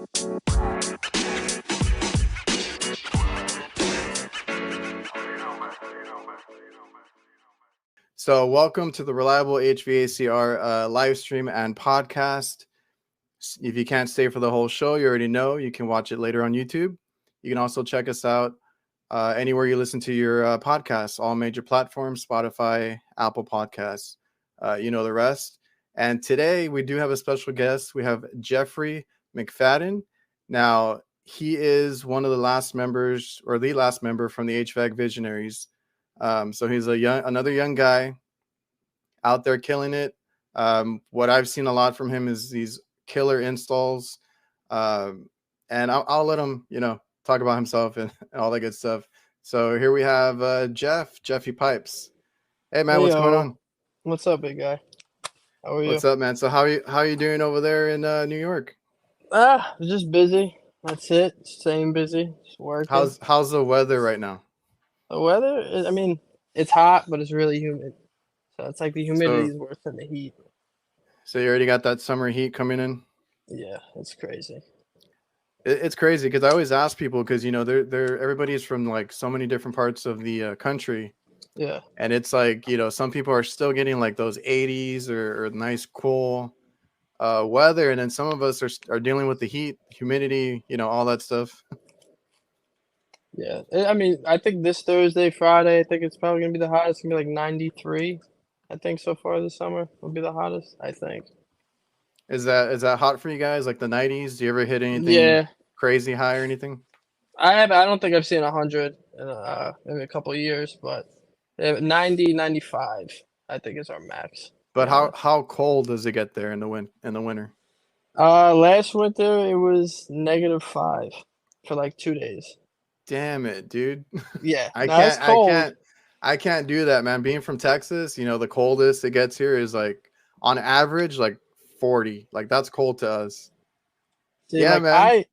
So, welcome to the Reliable HVACR live stream and podcast. If you can't stay for the whole show, you already know you can watch it later on YouTube. You can also check us out anywhere you listen to your podcasts, all major platforms, Spotify, Apple Podcasts, you know the rest. And today we do have a special guest. We have Jeffrey Macfadden. Now, he is one of the last members, or the last member from the HVAC Visionaries. So he's another young guy out there killing it. What I've seen a lot from him is these killer installs. And I'll let him, talk about himself and all that good stuff. So here we have Jeffy Pipes. Hey man, what's going on? What's up, big guy? How are you? What's up, man? So how are you doing over there in New York? Just busy. That's it. Same busy. Just working. How's the weather right now? The weather? It's hot, but it's really humid. So it's like the humidity is worse than the heat. So you already got that summer heat coming in? Yeah, it's crazy. It's crazy because I always ask people because they're everybody's from like so many different parts of the country. Yeah. And it's like some people are still getting like those 80s or nice cool weather, and then some of us are dealing with the heat, humidity, all that stuff. Yeah, I think this Thursday, Friday, I think it's probably gonna be the hottest. It's gonna be like 93. I think so far this summer will be the hottest. I think. Is that hot for you guys? Like the 90s? Do you ever hit anything crazy high or anything? I don't think I've seen 100 in a couple of years, but 90, 95, I think is our max. But how cold does it get there in the winter? Last winter it was -5 for like 2 days. Damn it, dude. Yeah, I can't do that, man. Being from Texas, the coldest it gets here is like on average like 40. Like that's cold to us. See, yeah, man.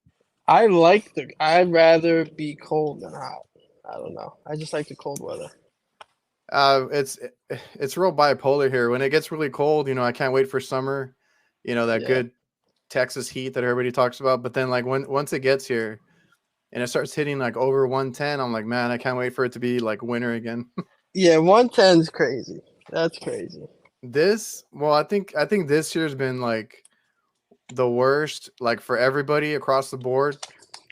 I'd rather be cold than hot. I don't know. I just like the cold weather. It's real bipolar here. When it gets really cold, I can't wait for summer. Good Texas heat that everybody talks about. But then like once it gets here and it starts hitting like over 110, I'm like, man, I can't wait for it to be like winter again. Yeah, 110 is crazy. That's crazy. I think this year's been like the worst, like for everybody across the board.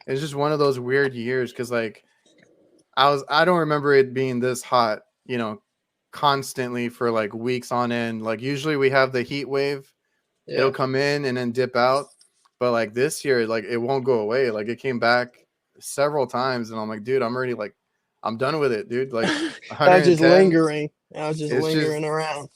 It's just one of those weird years because like I don't remember it being this hot, constantly for like weeks on end. Like usually we have the heat wave, it'll come in and then dip out. But like this year, like it won't go away. Like it came back several times, and I'm like, dude, I'm already like, I'm done with it, dude. Like I was just lingering. I was just lingering around.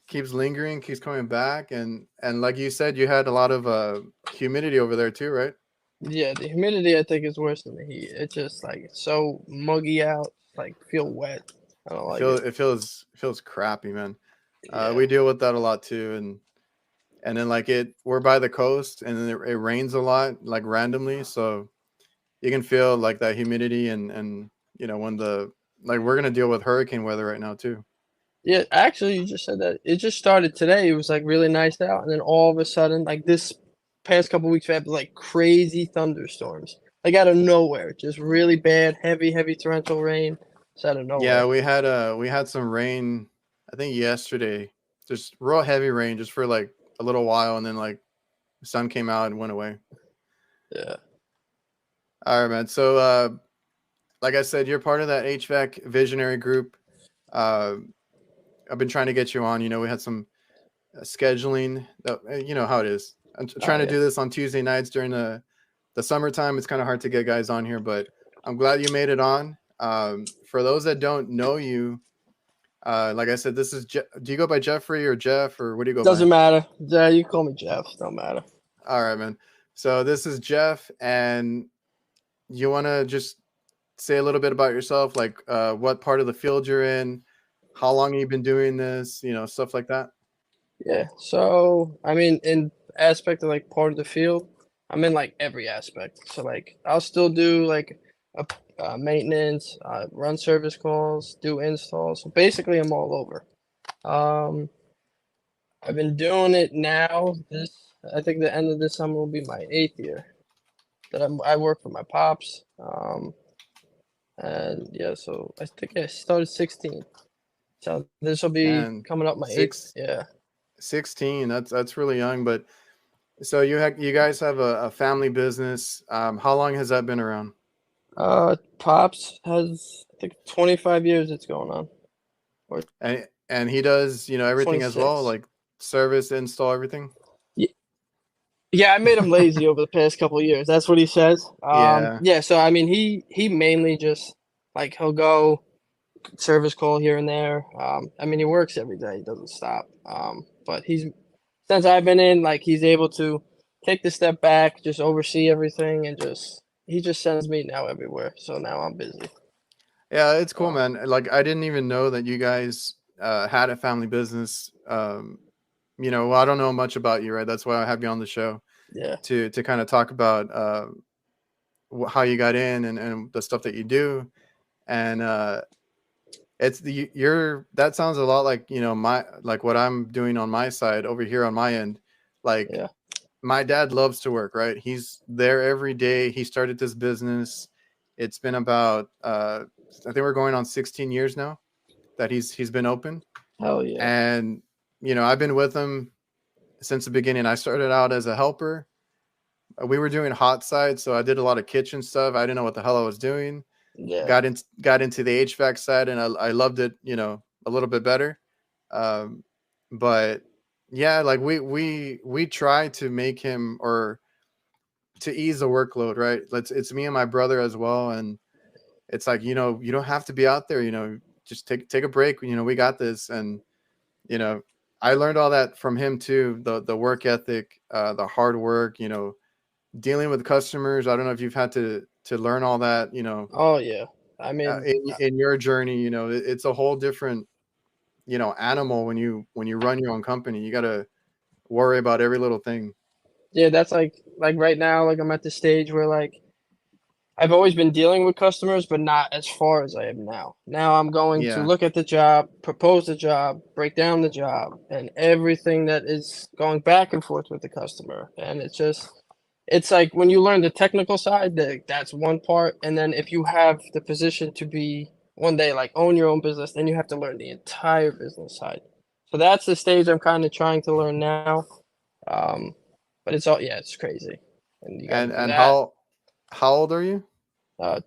Keeps lingering, keeps coming back, and like you said, you had a lot of humidity over there too, right? Yeah, the humidity I think is worse than the heat. It's just like it's so muggy out, like feel wet. I don't like it. It feels crappy, man. We deal with that a lot too, and then like we're by the coast, and then it rains a lot, like randomly, so you can feel like that humidity, and when we're gonna deal with hurricane weather right now too. Yeah, actually, you just said that. It just started today. It was like really nice out, and then all of a sudden, like this past couple weeks, we had like crazy thunderstorms, like out of nowhere, just really bad, heavy torrential rain. It's out of nowhere. Yeah, we had some rain. I think yesterday, just real heavy rain, just for like a little while, and then like the sun came out and went away. Yeah. All right, man. So, like I said, you're part of that HVAC visionary group. I've been trying to get you on. We had some scheduling. You know how it is. I'm trying to do this on Tuesday nights during the summertime. It's kind of hard to get guys on here, but I'm glad you made it on. For those that don't know you, like I said, this is do you go by Jeffrey or Jeff, or what do you go by? Doesn't matter. Yeah, you call me Jeff. Don't matter. All right, man. So this is Jeff, and you want to just say a little bit about yourself, like what part of the field you're in, how long you've been doing this, stuff like that. Yeah. So, in aspect of like part of the field, I'm in like every aspect. So like I'll still do like a maintenance, run service calls, do installs. So basically I'm all over. I've been doing it now. I think the end of this summer will be my 8th year. that I work for my pops. And yeah, so I think I started 16. So this will be And coming up my eighth. six Yeah. 16. That's really young. But so you guys have a family business. How long has that been around? Pops has, I think, 25 years it's going on, or And he does, everything as well, 26. like service, install, everything. Ye- Yeah, I made him lazy over the past couple of years. That's what he says. Yeah. Yeah, so I mean, he mainly just like he'll go service call here and there. I mean, he works every day. He doesn't stop. But he's since I've been in, like he's able to take the step back, just oversee everything, and just he just sends me now everywhere. So now I'm busy. Yeah, it's cool, Uh, man. Like I didn't even know that you guys had a family business. Well, I don't know much about you, right? That's why I have you on the show yeah. to kind of talk about how you got in and the stuff that you do. And it's you're that sounds a lot like, my like what I'm doing on my side over here on my end. Like Yeah. my dad loves to work, right? He's there every day. He started this business. It's been about I think we're going on 16 years now that he's been open. Hell yeah. And I've been with him since the beginning. I started out as a helper. We were doing hot side, so I did a lot of kitchen stuff. I didn't know what the hell I was doing. Yeah. Got into the HVAC side, and I loved it, a little bit better. Um, but yeah, like we try to make him or to ease the workload, right? It's me and my brother as well, and it's like, you don't have to be out there, just take a break. We got this. And you know I learned all that from him too, the work ethic, the hard work, dealing with customers. I don't know if you've had to learn all that, Oh yeah. I mean, in your journey. It's a whole different, animal when you run your own company. You got to worry about every little thing. yeah, that's like right now, like I'm at the stage where like I've always been dealing with customers, but not as far as I am now. Now I'm going to Yeah, look at the job, propose the job, break down the job, and everything that is going back and forth with the customer. And it's like when you learn the technical side, that's one part. And then if you have the position to be one day like own your own business, then you have to learn the entire business side. So that's the stage I'm kind of trying to learn now. Um, but it's all, yeah, it's crazy. And you got to do and that. how old are you?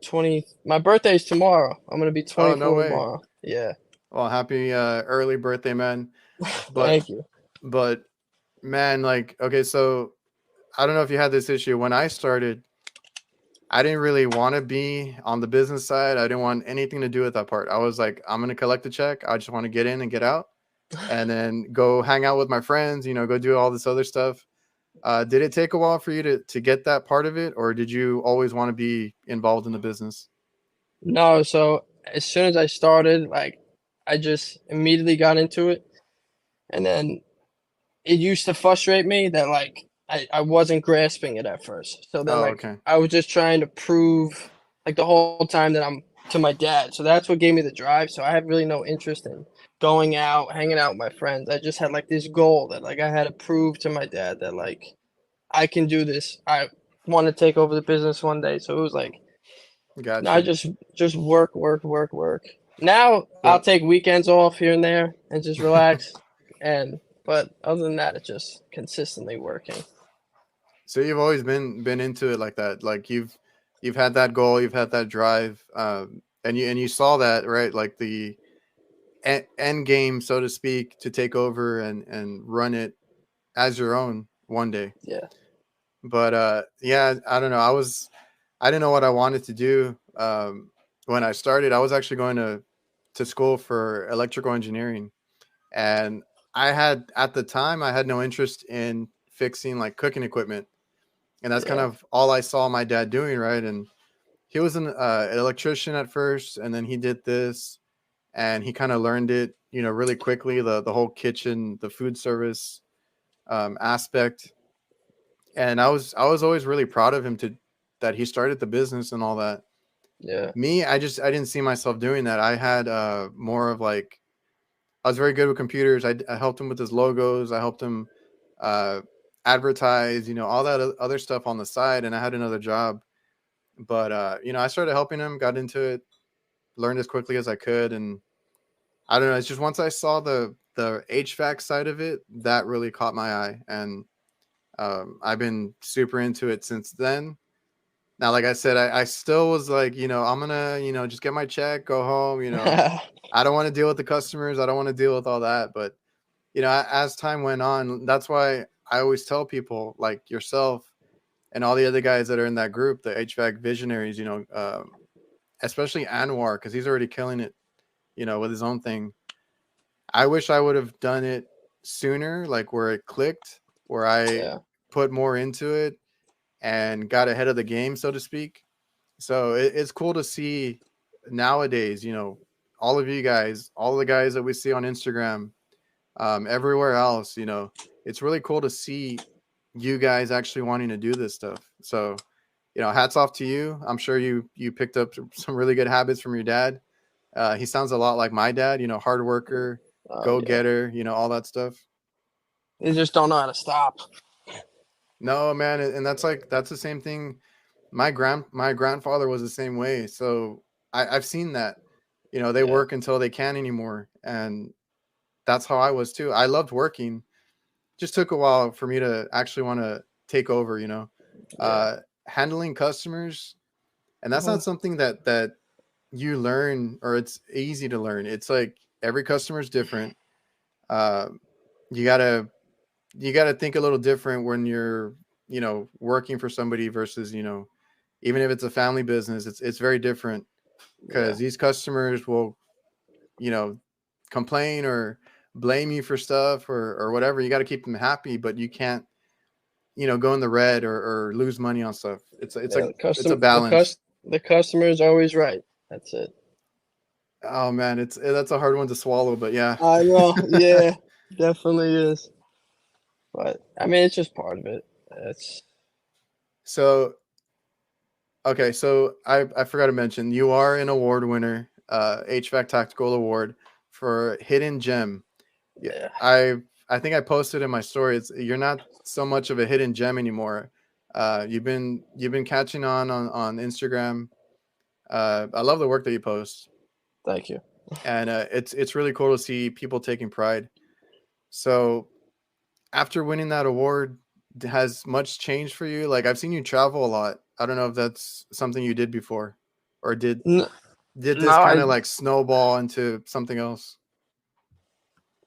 20. My birthday's tomorrow. I'm gonna be Oh, no 24 way. tomorrow. Yeah. Well, happy early birthday, man. but Thank you. but man, like, okay, so I don't know if you had this issue when I started. I didn't really want to be on the business side. I didn't want anything to do with that part. I was like, I'm going to collect a check. I just want to get in and get out and then go hang out with my friends, go do all this other stuff. Did it take a while for you to get that part of it, or did you always want to be involved in the business? No, so as soon as I started, like I just immediately got into it. And then it used to frustrate me that like I wasn't grasping it at first. So then Oh, like okay. I was just trying to prove like the whole time that I'm to my dad. So that's what gave me the drive. So I had really no interest in going out, hanging out with my friends. I just had like this goal that like I had to prove to my dad that like I can do this. I want to take over the business one day. So it was like, no, I Gotcha. just work, work, work, work. Now I'll So, take weekends off here and there and just relax. And but other than that, it's just consistently working. so you've always been into it like that. Like you've had that goal, you've had that drive, and you saw that, right? Like the end game, so to speak, to take over and run it as your own one day. Yeah, But yeah, I don't know. I didn't know what I wanted to do when I started. I was actually going to school for electrical engineering, and I had at the time I had no interest in fixing like cooking equipment, and that's kind yeah, of all I saw my dad doing, right? And he was an electrician at first, and then he did this, and he kind of learned it, really quickly. The whole kitchen, the food service aspect, and I was always really proud of him to that he started the business and all that. yeah, Me, I didn't see myself doing that. I had more of like I was very good with computers. I helped him with his logos. I helped him. Uh, advertise, all that other stuff on the side, and I had another job. But I started helping him, got into it, learned as quickly as I could, and I don't know. It's just once I saw the HVAC side of it, that really caught my eye, and I've been super into it since then. Now, like I said, I still was like, I'm gonna, just get my check, go home. I don't want to deal with the customers. I don't want to deal with all that. But as time went on, that's why I always tell people like yourself and all the other guys that are in that group, the HVAC visionaries, especially Anwar, because he's already killing it, with his own thing. I wish I would have done it sooner, like where it clicked, where I Yeah. put more into it and got ahead of the game, so to speak. So it's cool to see nowadays, all of you guys, all the guys that we see on Instagram, everywhere else, it's really cool to see you guys actually wanting to do this stuff. So, hats off to you. I'm sure you picked up some really good habits from your dad. He sounds a lot like my dad, hard worker, Oh go yeah. getter, all that stuff. They just don't know how to stop. No, man, and that's the same thing. My grandfather was the same way. So I've seen that. They Yeah. work until they can't anymore, and that's how I was too. I loved working. Just took a while for me to actually want to take over. Yeah. Handling customers, and that's Mhm. not something that you learn or it's easy to learn. It's like every customer is different. Uh, you gotta you got to think a little different when you're working for somebody versus even if it's a family business, it's very different Yeah. because these customers will you know complain or blame you for stuff or whatever. You got to keep them happy, but you can't go in the red or lose money on stuff. Yeah. It's a balance. The customer is always right. That's it. Oh man, that's a hard one to swallow, but yeah. I know. Yeah. Definitely is. But I mean, it's just part of it. It's So okay, so I forgot to mention you are an award winner, HVAC Tactical Award for Hidden Gem. Yeah, yeah. I think I posted in my story. You're not so much of a hidden gem anymore. You've been catching on Instagram. I love the work that you post, Thank you. and it's really cool to see people taking pride. So after winning that award, has much changed for you? Like I've seen you travel a lot. I don't know if that's something you did before, or N- did no, this kind I of like snowball into something else?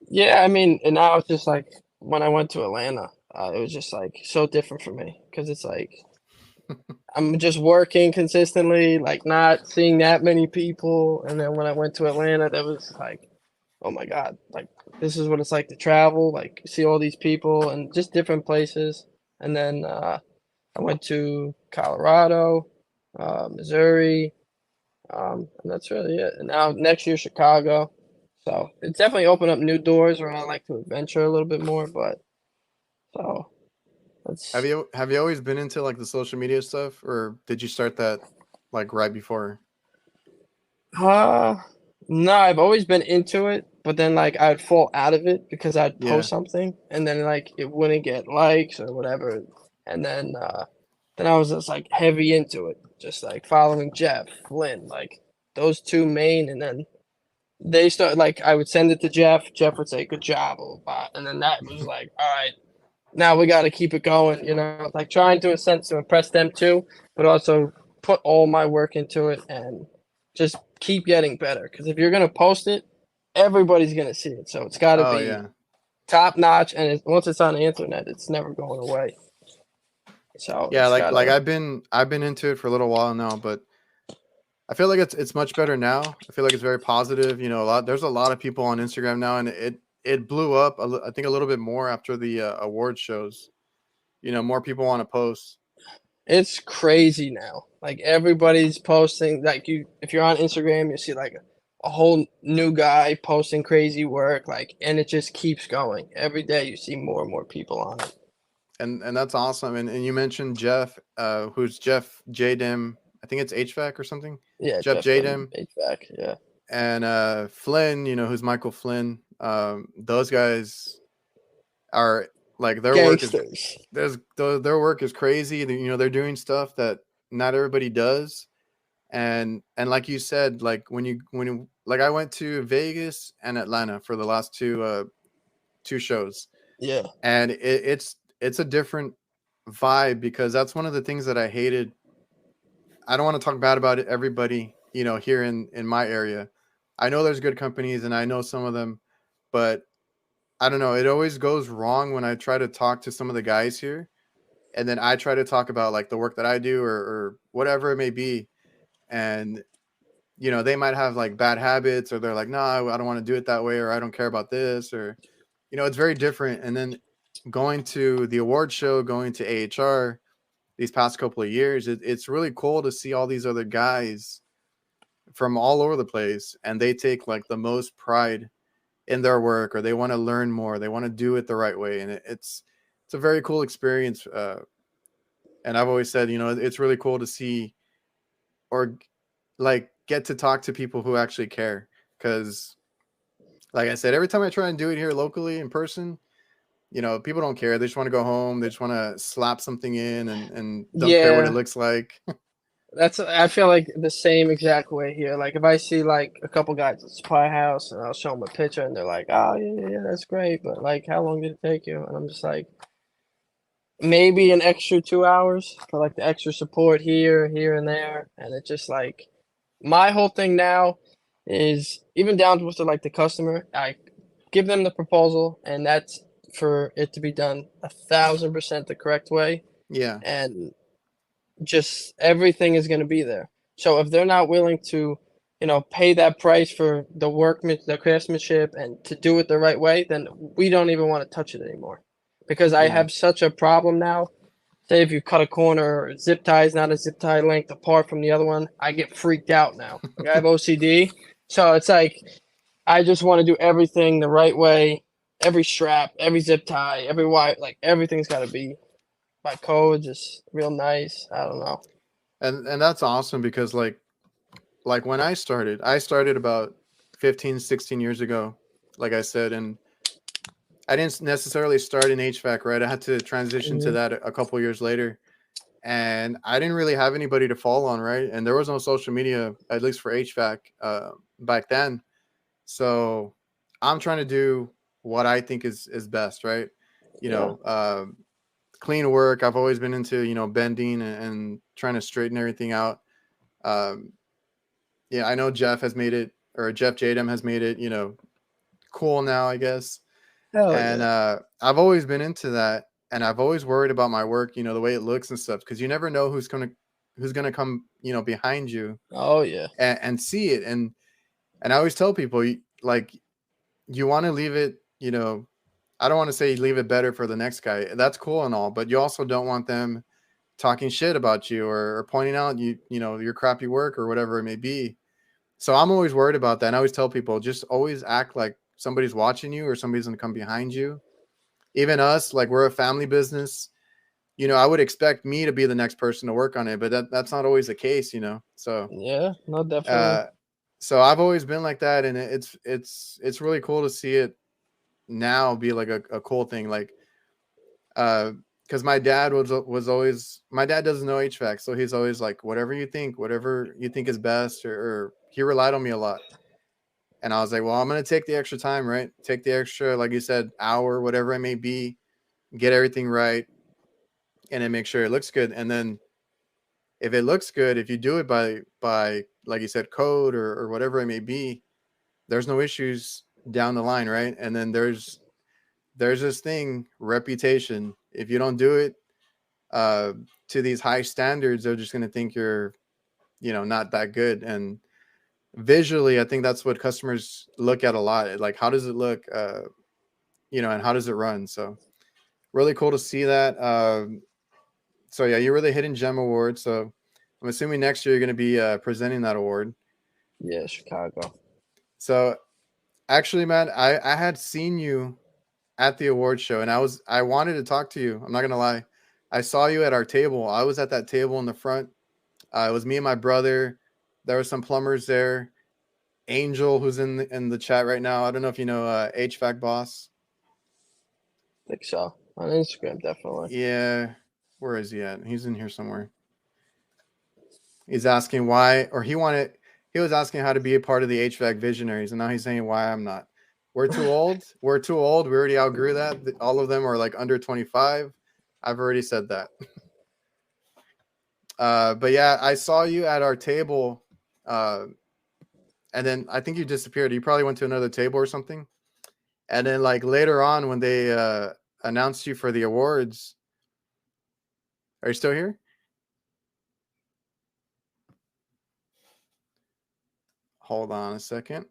yeah. I mean, and now it's just like when I went to Atlanta, it was just like so different for me because it's like I'm just working consistently, like not seeing that many people. And then when I went to Atlanta, that was like, oh my God, like this is what it's like to travel, like see all these people and just different places. And then I went to Colorado, Missouri, and that's really it. And now next year, Chicago. So it's definitely opened up new doors where I like to adventure a little bit more. But so Have that's you have you always been into like the social media stuff, or did you start that like right before? Uh, no, I've always been into it, but then like I'd fall out of it because I'd Yeah. post something and then like it wouldn't get likes or whatever. And then I was just like heavy into it, just like following Jeff, Flynn, like those two main, and then they start like I would send it to Jeff, Jeff would say, "Good job," and then that was like, all right, now we got to keep it going, like trying to a sense to impress them too, but also put all my work into it and just keep getting better. Because if you're gonna post it, everybody's gonna see it, so it's got to Oh be yeah. top notch. And once it's on the internet, it's never going away. So Yeah, it's like gotta, I've been into it for a little while now, but I feel like it's much better now. I feel like it's very positive. There's a lot of people on Instagram now, and it blew up. I think a little bit more after the award shows. More people want to post. it's crazy now. Like everybody's posting. Like if you're on Instagram, you see like a whole new guy posting crazy work. Like, and it just keeps going. Every day you see more and more people on it. And that's awesome. And you mentioned Jeff, who's Jeff Jadim. I think it's HVAC or something. Yeah, Jeff Jeff from Jadim HVAC. Yeah, and Flynn. Who's Michael Flynn. Those guys are Like their work is Gangsters. their work is crazy. You know, they're doing stuff that not everybody does. And like you said, like when you like I went to Vegas and Atlanta for the last two shows, Yeah. and it's a different vibe because that's one of the things that I hated. I don't want to talk bad about it, everybody, you know, here in my area. I know there's good companies and I know some of them, but I don't know. It always goes wrong when I try to talk to some of the guys here, and then I try to talk about like the work that I do or whatever it may be, and you know they might have like bad habits or they're like, no, I don't want to do it that way, or I don't care about this, or you know, it's very different. And then going to the award show, going to AHR these past couple of years, it's really cool to see all these other guys from all over the place, and they take like the most pride in their work, or they want to learn more, they want to do it the right way, and it's a very cool experience. And I've always said, you know, it's really cool to see or like get to talk to people who actually care, because like I said, every time I try and do it here locally in person, you know, people don't care. They just want to go home. They just want to slap something in and don't care what it Yeah. looks like. I feel like the same exact way here. Like if I see like a couple guys at Supply House and I'll show them a picture and they're like, "Oh yeah, that's great," but like, how long did it take you? And I'm just like, maybe an extra 2 hours for like the extra support here and there, and it's just like my whole thing now is even down to like the customer. I give them the proposal, and that's for it to be done 1,000% the correct way, Yeah. and just everything is going to be there. So if they're not willing to, pay that price for the workman, the craftsmanship, and to do it the right way, then we don't even want to touch it anymore. Because I Yeah. have such a problem now. Say if you cut a corner, or zip tie is not a zip tie length apart from the other one, I get freaked out now. Like I have OCD, so it's like I just want to do everything the right way. Every strap, every zip tie, every wire, like everything's got to be by code, just real nice. I don't know. And that's awesome because like when I started about 15, 16 years ago, like I said, and I didn't necessarily start in HVAC, right? I had to transition to Mhm. that a couple years later. And I didn't really have anybody to fall on, right? And there was no social media, at least for HVAC, back then. So I'm trying to do what I think is best, right? You Yeah. know, clean work. I've always been into, you know, bending and trying to straighten everything out. Um, yeah, I know Jeff has made it, or Jeff Jadam has made it, you know, cool now, I guess. Hell And yeah. I've always been into that, and I've always worried about my work, you know, the way it looks and stuff, because you never know who's gonna come, you know, behind you Oh yeah. and see it. And I always tell people, like, you want to leave it, you know, I don't want to say leave it better for the next guy. That's cool and all, but you also don't want them talking shit about you or pointing out you know your crappy work or whatever it may be. So I'm always worried about that. And I always tell people, just always act like somebody's watching you or somebody's gonna come behind you. Even us, like we're a family business. You know, I would expect me to be the next person to work on it, but that's not always the case, you know. Yeah. No, definitely. Uh, so I've always been like that, and it's really cool to see it now be like a cool thing, like because my dad was always, my dad doesn't know HVAC, so he's always like, whatever you think is best, or he relied on me a lot. And I was like, well, I'm gonna take the extra time, right? Take the extra, like you said, hour, whatever it may be, get everything right, and then make sure it looks good. And then if it looks good, if you do it by like you said, code or whatever it may be, there's no issues down the line, right? And then there's this thing, reputation. If you don't do it uh, to these high standards, they're just going to think you're, you know, not that good. And visually, I think that's what customers look at a lot. Like, how does it look, you know, and how does it run? So really cool to see that. So yeah, you were the Hidden Gem Award. So I'm assuming next year you're going to be presenting that award. Yeah, Chicago. So actually, man, I had seen you at the award show, and I wanted to talk to you. I'm not gonna lie. I saw you at our table. I was at that table in the front. It was me and my brother. There were some plumbers there. Angel, who's in the chat right now. I don't know if you know HVAC Boss. Think so. On Instagram, definitely. Yeah. Where is he at? He's in here somewhere. He's asking why, or he was asking how to be a part of the HVAC visionaries, and now he's saying why I'm not. We're too old. We're too old. We already outgrew that. All of them are like under 25. I've already said that. But yeah, I saw you at our table, and then I think you disappeared. You probably went to another table or something. And then like later on when they announced you for the awards, are you still here? Hold on a second.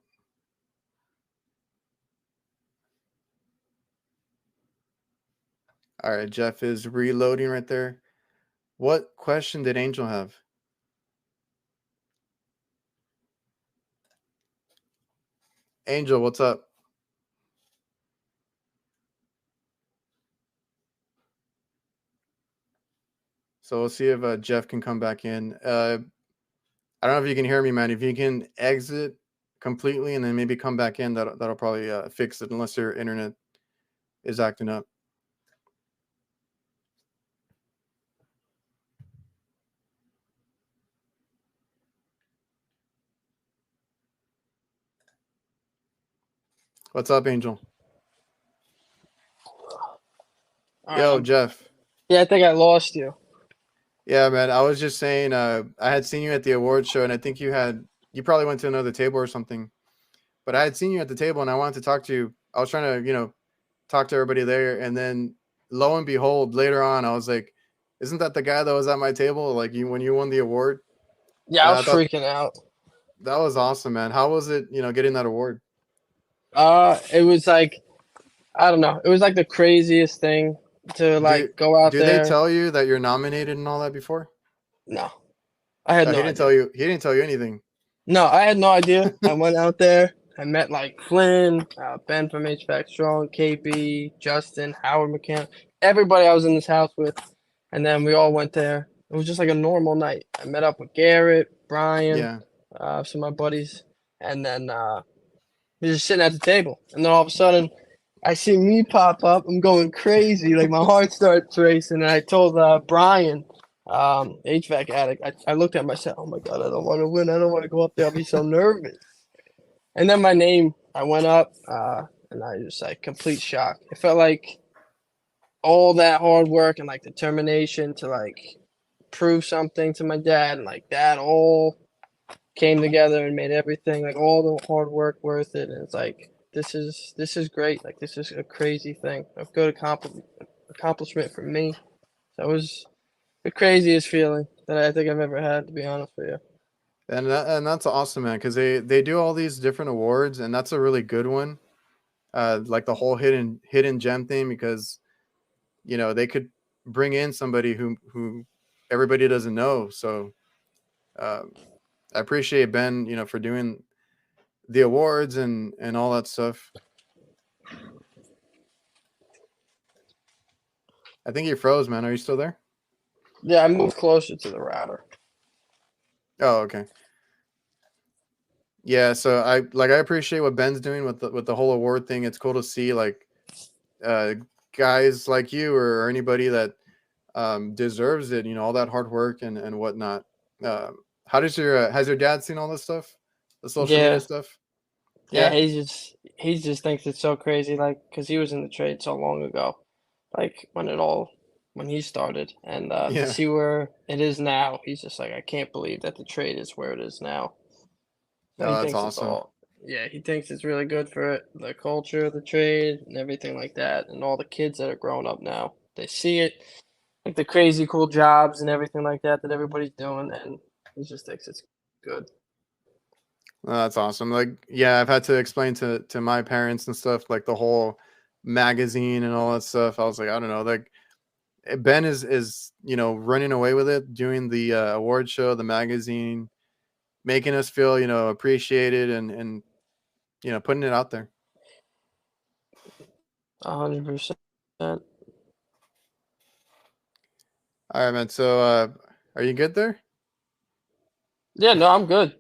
All right, Jeff is reloading right there. What question did Angel have? Angel, what's up? So we'll see if Jeff can come back in. I don't know if you can hear me, man. If you can exit completely and then maybe come back in, that'll probably fix it, unless your internet is acting up. What's up, Angel? Yo, Jeff. Yeah, I think I lost you. Yeah, man. I was just saying, I had seen you at the awards show, and I think you probably went to another table or something. But I had seen you at the table, and I wanted to talk to you. I was trying to, talk to everybody there, and then lo and behold, later on, I was like, "Isn't that the guy that was at my table? Like when you won the award?" Yeah, And I I was thought freaking out. that was awesome, man. How was it, getting that award? It was like, I don't know. It was like the craziest thing to Do like go out do they there. tell you that you're nominated and all that before? No, I had No, no he didn't idea. tell you. He didn't tell you anything. No, I had no idea. I went out there. I met like Flynn, Ben from HVAC Strong, KB, Justin, Howard McCann, everybody I was in this house with, and then we all went there. It was just like a normal night. I met up with Garrett, Brian, Yeah. some of my buddies, and then we were just sitting at the table. And then all of a sudden, I see me pop up. I'm going crazy. Like my heart starts racing. And I told Brian, HVAC addict, I looked at myself. Oh my God, I don't want to win. I don't want to go up there. I'll be so nervous. And then my name, I went up, and I just like complete shock. It felt like all that hard work and like determination to like prove something to my dad, and like that all came together and made everything, like all the hard work, worth it. And it's like this is great. Like this is a crazy thing, a good accomplishment for me. That was the craziest feeling that I think I've ever had, to be honest with you. And that's awesome, man, because they do all these different awards, and that's a really good one. Like the whole hidden gem thing, because they could bring in somebody who everybody doesn't know. So I appreciate Ben, for doing the awards and all that stuff. I think you froze, man. Are you still there? Yeah, I moved closer to the router. Oh, okay. Yeah, so I appreciate what Ben's doing with the whole award thing. It's cool to see like guys like you or anybody that deserves it, all that hard work and whatnot. How does has your dad seen all this stuff, the social media Yeah, stuff? yeah, Yeah, he just thinks it's so crazy, like because he was in the trade so long ago, like when he started, and to yeah. see where it is now, he's just like, I can't believe that the trade is where it is now. So he Oh, that's thinks it's awesome. all, yeah, he thinks it's really good for it, the culture, the trade, and everything like that, and all the kids that are growing up now, they see it, like the crazy cool jobs and everything like that that everybody's doing, and he just thinks it's good. Oh, that's awesome. Like, yeah, I've had to explain to my parents and stuff, like the whole magazine and all that stuff. I was like, I don't know, like Ben is running away with it, doing the award show, the magazine, making us feel appreciated and putting it out there. 100%. All right, man. So are you good there? Yeah, no, I'm good.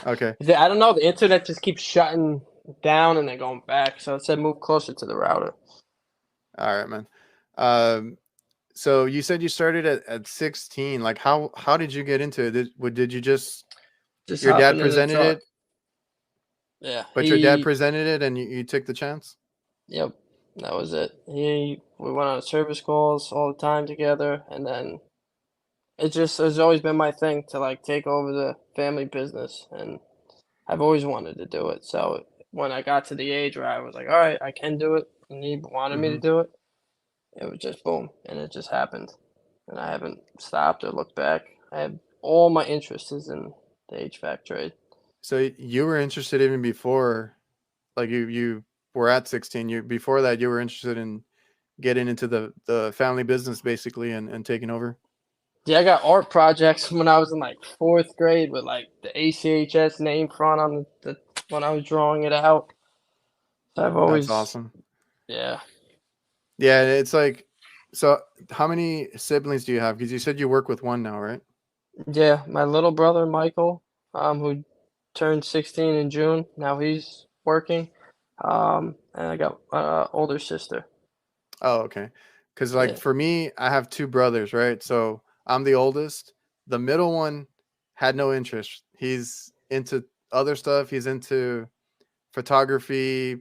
Okay. I don't know. The internet just keeps shutting down and then going back. So it said move closer to the router. All right, man. Um, so you said you started at 16. Like how did you get into it? Did you just Just your dad hopping in the presented truck. it, Yeah, but your dad presented it and you took the chance? yep, that was it. We went on service calls all the time together, and then it just has always been my thing to like take over the family business, and I've always wanted to do it. So when I got to the age where I was like, all right, I can do it, and he wanted me to Hmm. do it, it was just boom, and it just happened, and I haven't stopped or looked back. I have all my interest is in the HVAC trade. So you were interested even before, like you were at 16. You before that you were interested in getting into the family business basically and taking over. Yeah, I got art projects when I was in like fourth grade with like the ACHS name front on the when I was drawing it out. So I've That's always, awesome. yeah, Yeah, it's like, so how many siblings do you have? Because you said you work with one now, right? yeah. My little brother Michael, who turned 16 in June. Now he's working. And I got older sister. Oh, okay. Because like Yeah, for me, I have two brothers, right? So I'm the oldest. The middle one had no interest. He's into other stuff. He's into photography.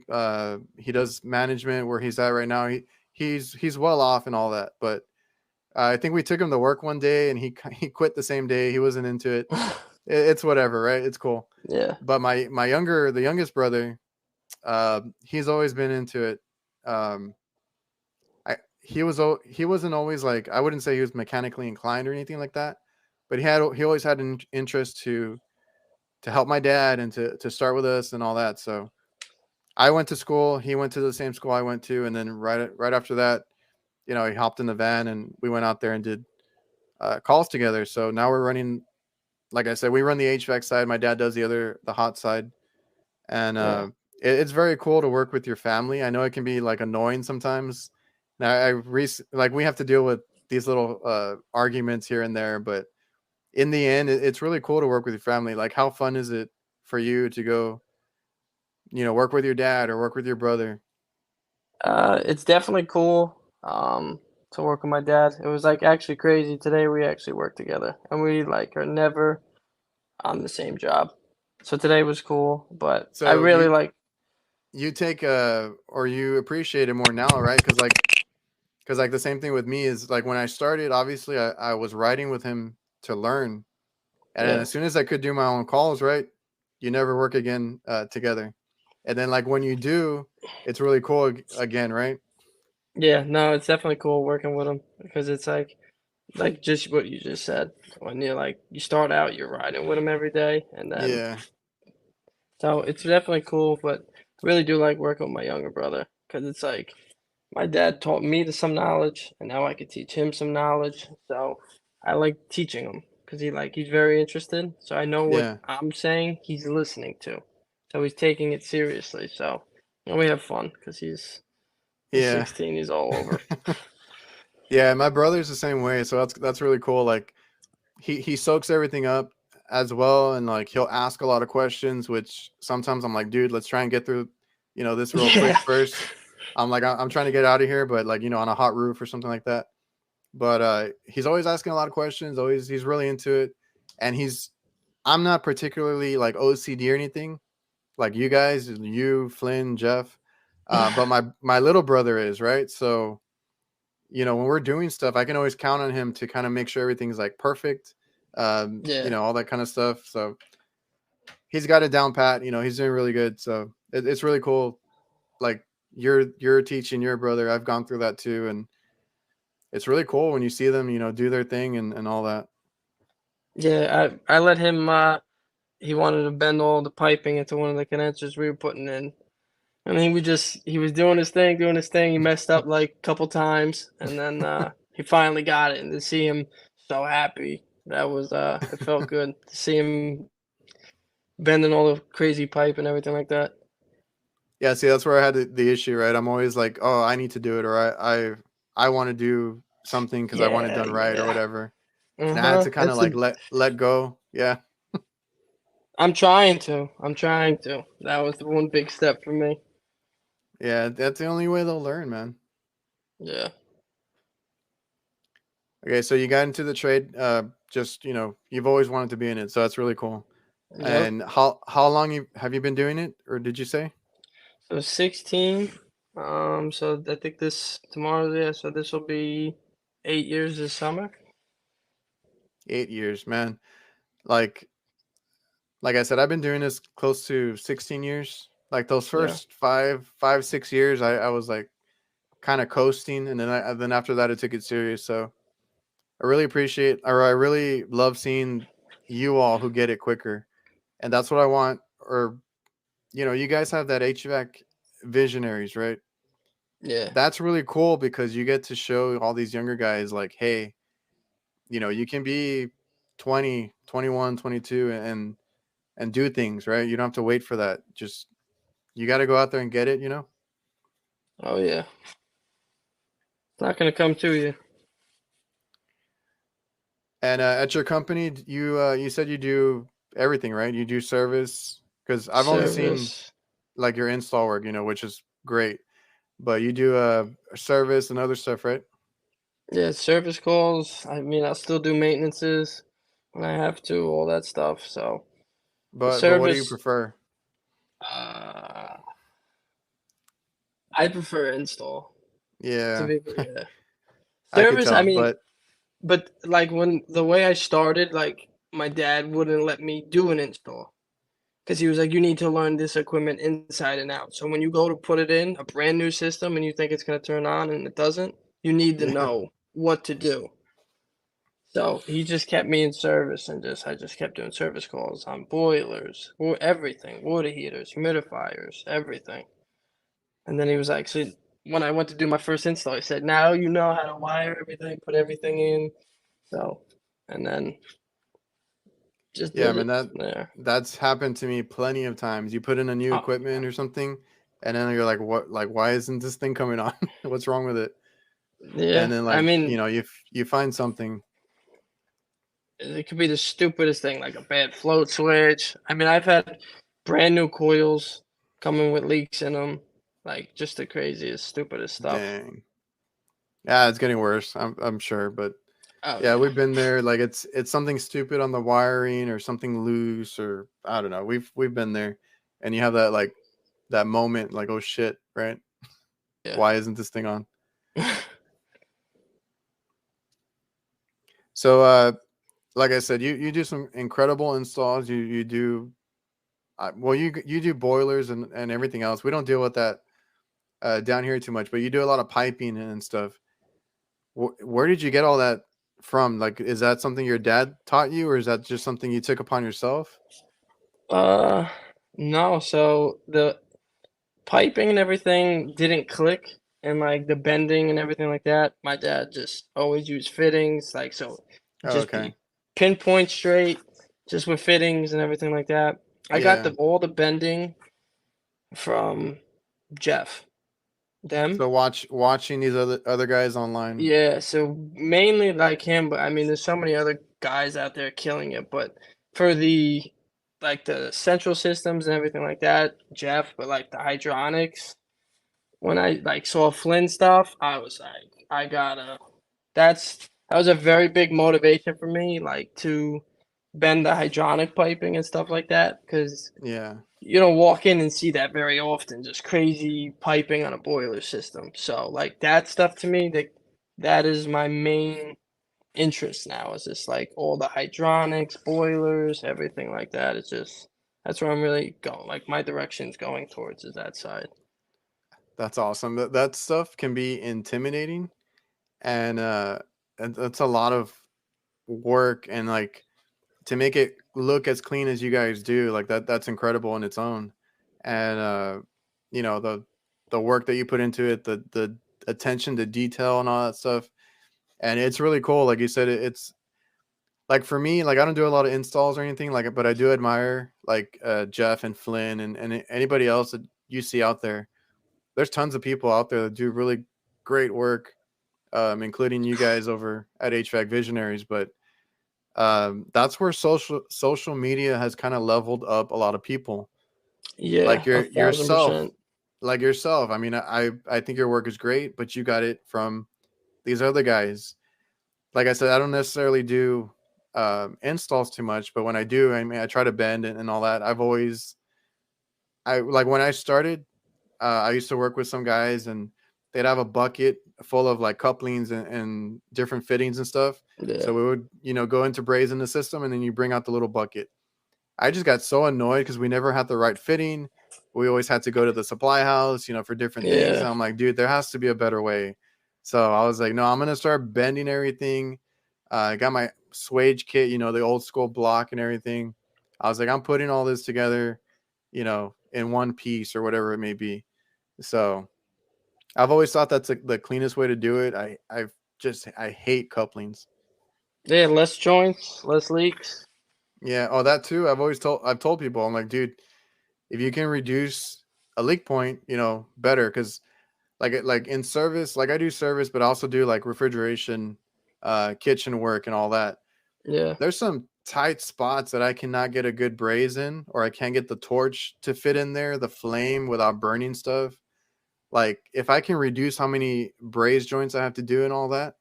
He does management where he's at right now. He's well off and all that, but I think we took him to work one day and he quit the same day. He wasn't into it. It's whatever, right? It's cool. yeah. But the youngest brother, he's always been into it. Um, he wasn't always like, I wouldn't say he was mechanically inclined or anything like that, but he always had an interest to help my dad and to start with us and all that. So I went to school. He went to the same school I went to, and then right after that, he hopped in the van and we went out there and did calls together. So now we're running. Like I said, we run the HVAC side. My dad does the hot side, and Yeah. it's very cool to work with your family. I know it can be like annoying sometimes. Now like we have to deal with these little arguments here and there, but in the end, it's really cool to work with your family. Like, how fun is it for you to go, work with your dad or work with your brother? It's definitely cool to work with my dad. It was like actually crazy. Today we actually worked together and we like are never on the same job. So today was cool, but I So really like, you take or you appreciate it more now, right? Because the same thing with me is like when I started, obviously I was riding with him to learn, and then yeah. as soon as I could do my own calls, right, you never work again together. And then like when you do, it's really cool again, right? Yeah, no, it's definitely cool working with him because it's like just what you just said. When you're like you start out, you're riding with him every day, and then Yeah, so it's definitely cool. But I really do like working with my younger brother because it's like my dad taught me some knowledge, and now I could teach him some knowledge. So I like teaching him because he's very interested. So I know what yeah, I'm saying, he's listening to, so he's taking it seriously. So and we have fun because he's yeah. 16, he's all over. Yeah, my brother's the same way, so that's really cool. Like he soaks everything up as well, and like he'll ask a lot of questions, which sometimes I'm like, dude, let's try and get through, this real quick Yeah. first. I'm like, I'm trying to get out of here, but like, on a hot roof or something like that. But he's always asking a lot of questions. Always, he's really into it, and I'm not particularly like OCD or anything like you guys, you, Flynn, Jeff, but my little brother is, right. So when we're doing stuff, I can always count on him to kind of make sure everything's like perfect, Yeah. all that kind of stuff. So he's got it down pat. He's doing really good. So it's really cool. Like you're teaching your brother. I've gone through that too, and it's really cool when you see them, do their thing and all that. Yeah, I let him, he wanted to bend all the piping into one of the condensers we were putting in. And he was doing his thing. He messed up like a couple times, and then he finally got it. And to see him so happy, that was it felt good to see him bending all the crazy pipe and everything like that. Yeah, see, that's where I had the issue, right? I'm always like, oh, I need to do it, or I want to do something because I want it Yeah, done right or yeah. whatever. And I had Uh-huh. to kind of like let go. Yeah. I'm trying to. I'm trying to. That was the one big step for me. Yeah, that's the only way they'll learn, man. Yeah. Okay, so you got into the trade. Just you've always wanted to be in it, so that's really cool. Yep. And how long have you been doing it, or did you say So 16. So I think this tomorrow, yeah. So this will be 8 years this summer. 8 years, man? Like like I said, I've been doing this close to 16 years. Like those Yeah. first 6 years, I was like kind of coasting, and then after that, I took it serious. So I really appreciate, or I really love seeing you all who get it quicker, and that's what I want. Or you guys have that HVAC visionaries, right? Yeah. That's really cool because you get to show all these younger guys like, hey, you can be 20, 21, 22, and do things, right? You don't have to wait for that. Just you got to go out there and get it. Oh yeah. It's not gonna come to you. And at your company, you said you do everything, right? You do service, because I've only seen Service. like your install work, which is great. But you do service and other stuff, right? Yeah, service calls. I mean, I'll still do maintenances when I have to, all that stuff. So the But what do you service, prefer? uh, I prefer install. To Yeah, be, yeah. I could Service, I tell. mean, But but like when the way I started, like my dad wouldn't let me do an install because he was like, you need to learn this equipment inside and out. So when you go to put it in a brand new system and you think it's going to turn on and it doesn't, you need to yeah, know what to do. So he just kept me in service and I just kept doing service calls on boilers, or everything, water heaters, humidifiers, everything. And then he was like, so when I went to do my first install, he said, now you know how to wire everything, put everything in. So, and then just yeah, did man, it from there. that's happened to me plenty of times. You put in a new Oh, equipment or something, and then you're like, what? Like, why isn't this thing coming on? What's wrong with it? yeah. And then I like mean, you find something. it could be the stupidest thing, like a bad float switch. I mean, I've had brand new coils coming with leaks in them, like just the craziest, stupidest stuff. Dang. Yeah, it's getting worse. I'm sure, but Oh yeah, yeah. we've been there. Like it's something stupid on the wiring or something loose, or I don't know. We've been there, and you have that moment like, oh shit, right? Yeah. Why isn't this thing on? So like I said, you do some incredible installs. You do well. You do boilers and everything else. We don't deal with that down here too much, but you do a lot of piping and stuff. Where did you get all that from? Like, is that something your dad taught you, or is that just something you took upon yourself? Uh, no. So the piping and everything didn't click, and like the bending and everything like that. My dad just always used fittings, like so, Oh, just okay. be pinpoint straight, just with fittings and everything like that. I got Yeah. the all the bending from Jeff. Them. So watching these other guys online. Yeah, so mainly like him, but I mean, there's so many other guys out there killing it. But for the central systems and everything like that, Jeff. But like the hydronics, when I like saw Flynn stuff, I was like, I gotta. That was a very big motivation for me, like to bend the hydronic piping and stuff like that, because Yeah. you don't walk in and see that very often, just crazy piping on a boiler system. So like that stuff to me, that is my main interest now. Is just like all the hydronics, boilers, everything like that. It's just that's where I'm really going. Like my direction's going towards is that side. That's awesome. That stuff can be intimidating, and that's a lot of work, and like to make it look as clean as you guys do, like that's incredible in its own. And the work that you put into it, the attention to detail and all that stuff. And it's really cool. Like you said, it's like for me, like I don't do a lot of installs or anything like it, but I do admire like Jeff and Flynn and anybody else that you see out there. There's tons of people out there that do really great work, including you guys over at HVAC Visionaries. But that's where social media has kind of leveled up a lot of people, like Yeah, a thousand yourself, percent. like yourself. I mean, I think your work is great, but you got it from these other guys. like I said, I don't necessarily do installs too much, but when I do, I mean, I try to bend and all that. I like when I started, I used to work with some guys and they'd have a bucket full of like couplings and different fittings and stuff. Yeah. So we would, go into brazing the system and then you bring out the little bucket. I just got so annoyed because we never had the right fitting. We always had to go to the supply house, for different things. Yeah. And I'm like, dude, there has to be a better way. So I was like, no, I'm gonna start bending everything. I got my swage kit, the old school block and everything. I was like, I'm putting all this together, in one piece or whatever it may be. So I've always thought that's the cleanest way to do it. I hate couplings. Yeah, less joints, less leaks. Yeah. Oh, that too. I've told people, I'm like, dude, if you can reduce a leak point, better. Cause like in service, like I do service, but I also do like refrigeration, kitchen work and all that. Yeah. There's some tight spots that I cannot get a good braze in, or I can't get the torch to fit in there, the flame without burning stuff. Like if I can reduce how many braze joints I have to do and all that,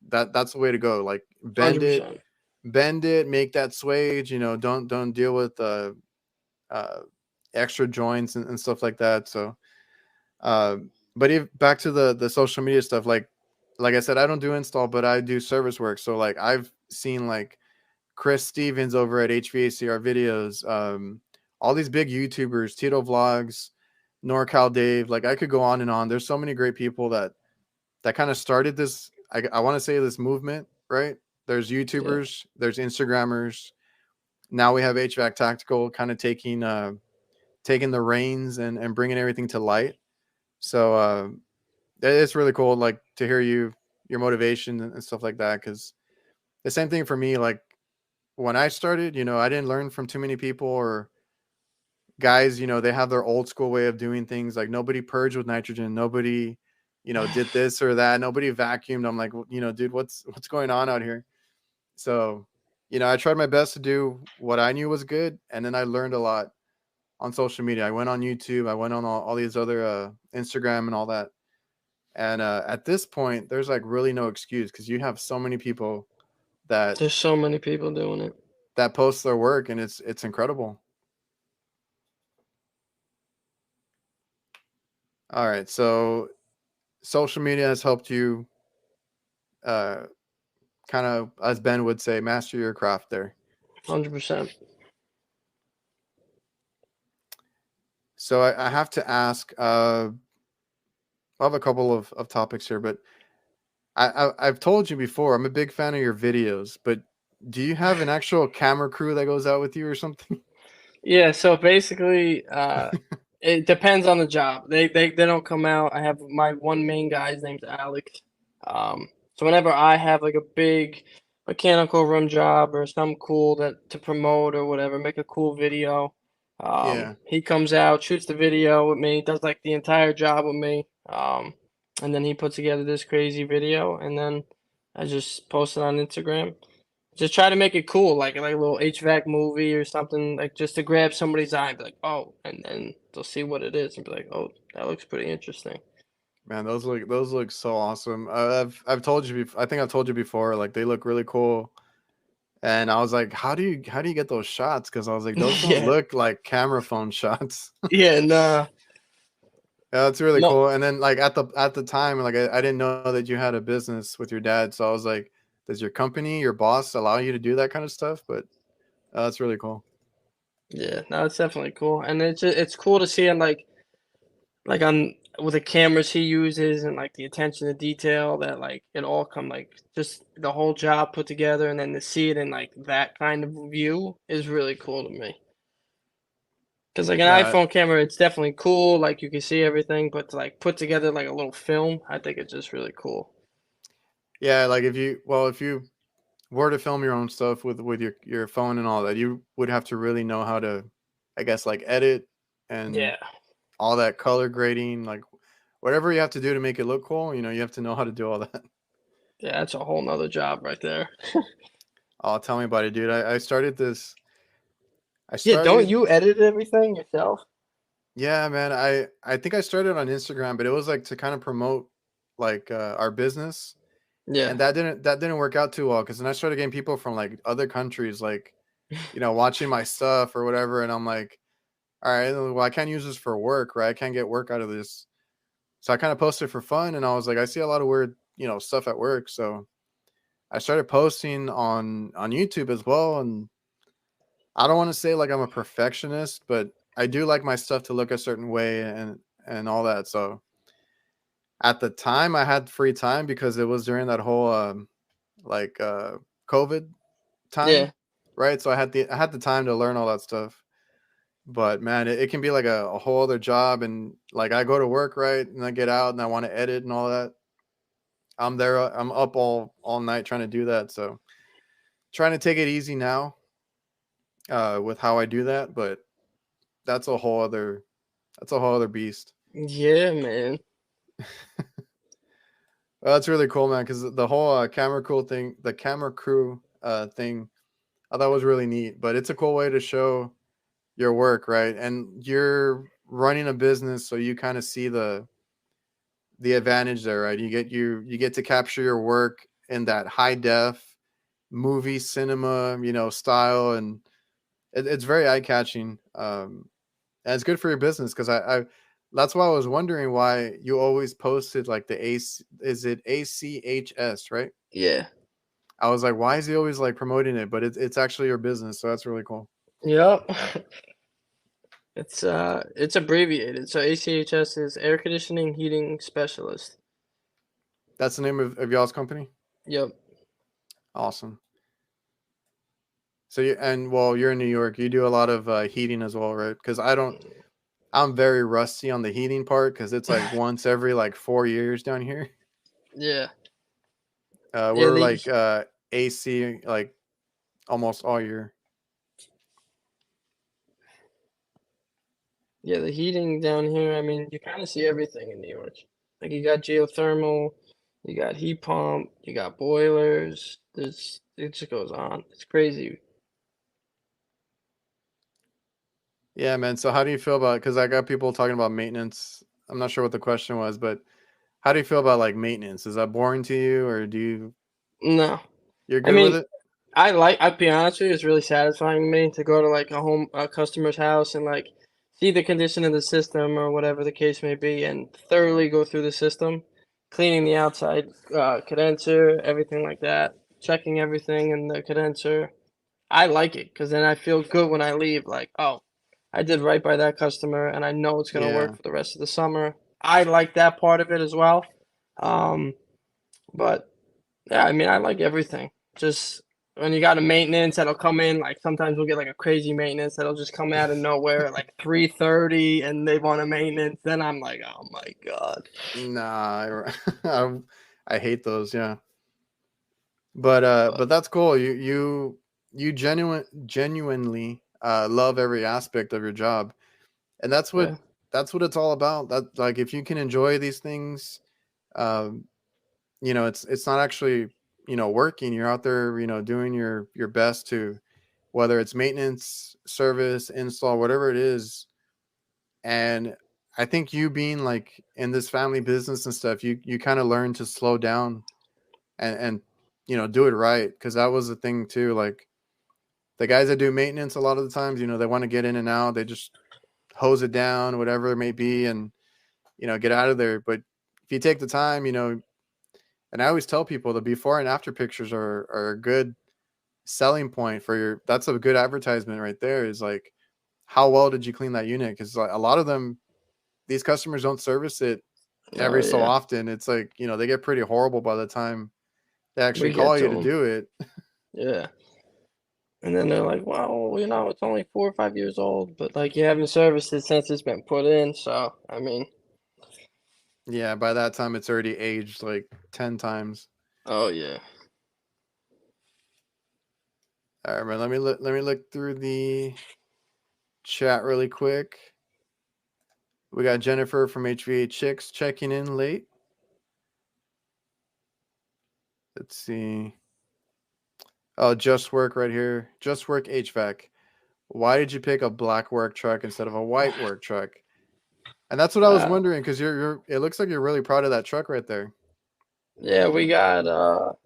that's the way to go. Like 100%. bend it, make that swage. Don't deal with uh, extra joints and stuff like that. So, uh, but if back to the social media stuff, like I said, I don't do install, but I do service work. So like I've seen like Chris Stevens over at HVACR videos, all these big YouTubers, Tito Vlogs, NorCal Dave. Like I could go on and on. There's so many great people that kind of started this. I want to say this movement, right? There's Yeah. YouTubers, there's Instagrammers. Now we have HVAC Tactical kind of taking the reins and bringing everything to light. So it's really cool, like to hear your motivation and stuff like that. Because the same thing for me, like when I started, I didn't learn from too many people or guys. They have their old school way of doing things. Like nobody purged with nitrogen, nobody, did this or that, nobody vacuumed. I'm like, well, dude, what's going on out here? So, I tried my best to do what I knew was good, and then I learned a lot on social media. I went on YouTube, I went on all these other Instagram and all that. And at this point, there's like really no excuse because you have so many people that There's so many people doing it. post their work, and it's incredible. All right, so social media has helped you, uh, kind of, as Ben would say, master your craft there. 100%. So I have to ask. I have a couple of topics here, but I've told you before, I'm a big fan of your videos, but do you have an actual camera crew that goes out with you or something? Yeah, so basically, it depends on the job. They don't come out. I have my one main guy, his name's Alex. So whenever I have like a big mechanical room job or something cool that to promote or whatever, make a cool video, Yeah. he comes out, shoots the video with me, does like the entire job with me, and then he puts together this crazy video, and then I just post it on Instagram. Just try to make it cool, like a little HVAC movie or something, like just to grab somebody's eye and be like, oh, and then they'll see what it is and be like, oh, that looks pretty interesting. Man, those look so awesome. I've told you I think I've told you before, like they look really cool. And I was like, how do you get those shots? Because I was like, those don't Yeah, look like camera phone shots. yeah, nah, Yeah, that's really no, cool. And then like at the time, like I didn't know that you had a business with your dad. So I was like, does your company, your boss allow you to do that kind of stuff? But that's really cool. yeah, no, it's definitely cool, and it's cool to see, and like on with the cameras he uses and like the attention to detail that like it all come like just the whole job put together, and then to see it in like that kind of view is really cool to me. Because like an Yeah, iPhone camera, it's definitely cool, like you can see everything, but to like put together like a little film, I think it's just really cool. yeah. Like if you were to film your own stuff with your phone and all that, you would have to really know how to, I guess, like edit and Yeah, all that color grading, like whatever you have to do to make it look cool. You have to know how to do all that. yeah, that's a whole nother job right there. Oh, tell me about it, dude. I started this. I Yeah, don't started. you edit everything yourself? Yeah, man. I think I started on Instagram, but it was like to kind of promote like our business. Yeah. and that didn't work out too well because then I started getting people from like other countries, like watching my stuff or whatever, and I'm like, all right, well, I can't use this for work, right? I can't get work out of this, so I kind of posted for fun, and I was like, I see a lot of weird stuff at work, so I started posting on YouTube as well, and I don't want to say like I'm a perfectionist, but I do like my stuff to look a certain way and all that. So at the time, I had free time because it was during that whole like COVID time, Yeah. right? So I had the time to learn all that stuff. But man, it can be like a whole other job, and like I go to work, right, and I get out and I want to edit and all that. I'm there. I'm up all night trying to do that. So trying to take it easy now with how I do that, but that's a whole other that's a whole other beast. Yeah, man. Well, that's really cool, man. Because the whole the camera crew thing, I thought was really neat. But it's a cool way to show your work, right? And you're running a business, so you kind of see the advantage there, right? You get to capture your work in that high def movie cinema, style, and it's very eye catching. And it's good for your business because I that's why I was wondering why you always posted like the AC, is it ACHS, right? Yeah. I was like, why is he always like promoting it? But it's actually your business, so that's really cool. Yep. It's abbreviated. So ACHS is air conditioning heating specialist. That's the name of y'all's company. Yep. Awesome. So you're in New York. You do a lot of heating as well, right? Because I'm very rusty on the heating part because it's like once every like 4 years down here. Yeah. Yeah, We're the like AC like almost all year. yeah, the heating down here, I mean, you kind of see everything in New York. Like you got geothermal, you got heat pump, you got boilers. There's it just goes on. It's crazy. Yeah, man. So how do you feel about? Because I got people talking about maintenance. I'm not sure what the question was, but how do you feel about like maintenance? Is that boring to you, or No. you're I good with mean, it? I'll be honest with you, it's really satisfying to me to go to like a customer's house and like see the condition of the system or whatever the case may be and thoroughly go through the system, cleaning the outside condenser, everything like that, checking everything in the condenser. I like it because then I feel good when I leave, like, oh, I did right by that customer and I know it's gonna work Yeah, for the rest of the summer. I like that part of it as well. Um, but yeah, I mean, I like everything. Just when you got a maintenance that'll come in, like sometimes we'll get like a crazy maintenance that'll just come out of nowhere at like 3:30 and they want a maintenance. Then I'm like, oh my God. nah, I hate those. Yeah, but But that's cool. You genuinely love every aspect of your job, and yeah, that's what it's all about. That like if you can enjoy these things, um, it's not actually working. You're out there doing your best to, whether it's maintenance, service, install, whatever it is. And I think you being like in this family business and stuff, you kind of learn to slow down and do it right, because that was the thing too. Like the guys that do maintenance, a lot of the times they want to get in and out, they just hose it down, whatever it may be, and get out of there. But if you take the time, and I always tell people the before and after pictures are a good selling point for that's a good advertisement right there, is like, how well did you clean that unit? Because like, a lot of them, these customers don't service it oh every so yeah, often. It's like, they get pretty horrible by the time they actually we get call to you to them. do it. Yeah. And then they're like, well, it's only 4 or 5 years old, but like you haven't serviced it since it's been put in. So, I mean, Yeah, by that time it's already aged like 10 times. oh yeah. All right, man, let me look through the chat really quick. We got Jennifer from HVA Chicks checking in late. Let's see. Oh, Just Work right here. Just Work HVAC. Why did you pick a black work truck instead of a white work truck? And that's what I was Uh, wondering, because you're it looks like you're really proud of that truck right there. Yeah, we got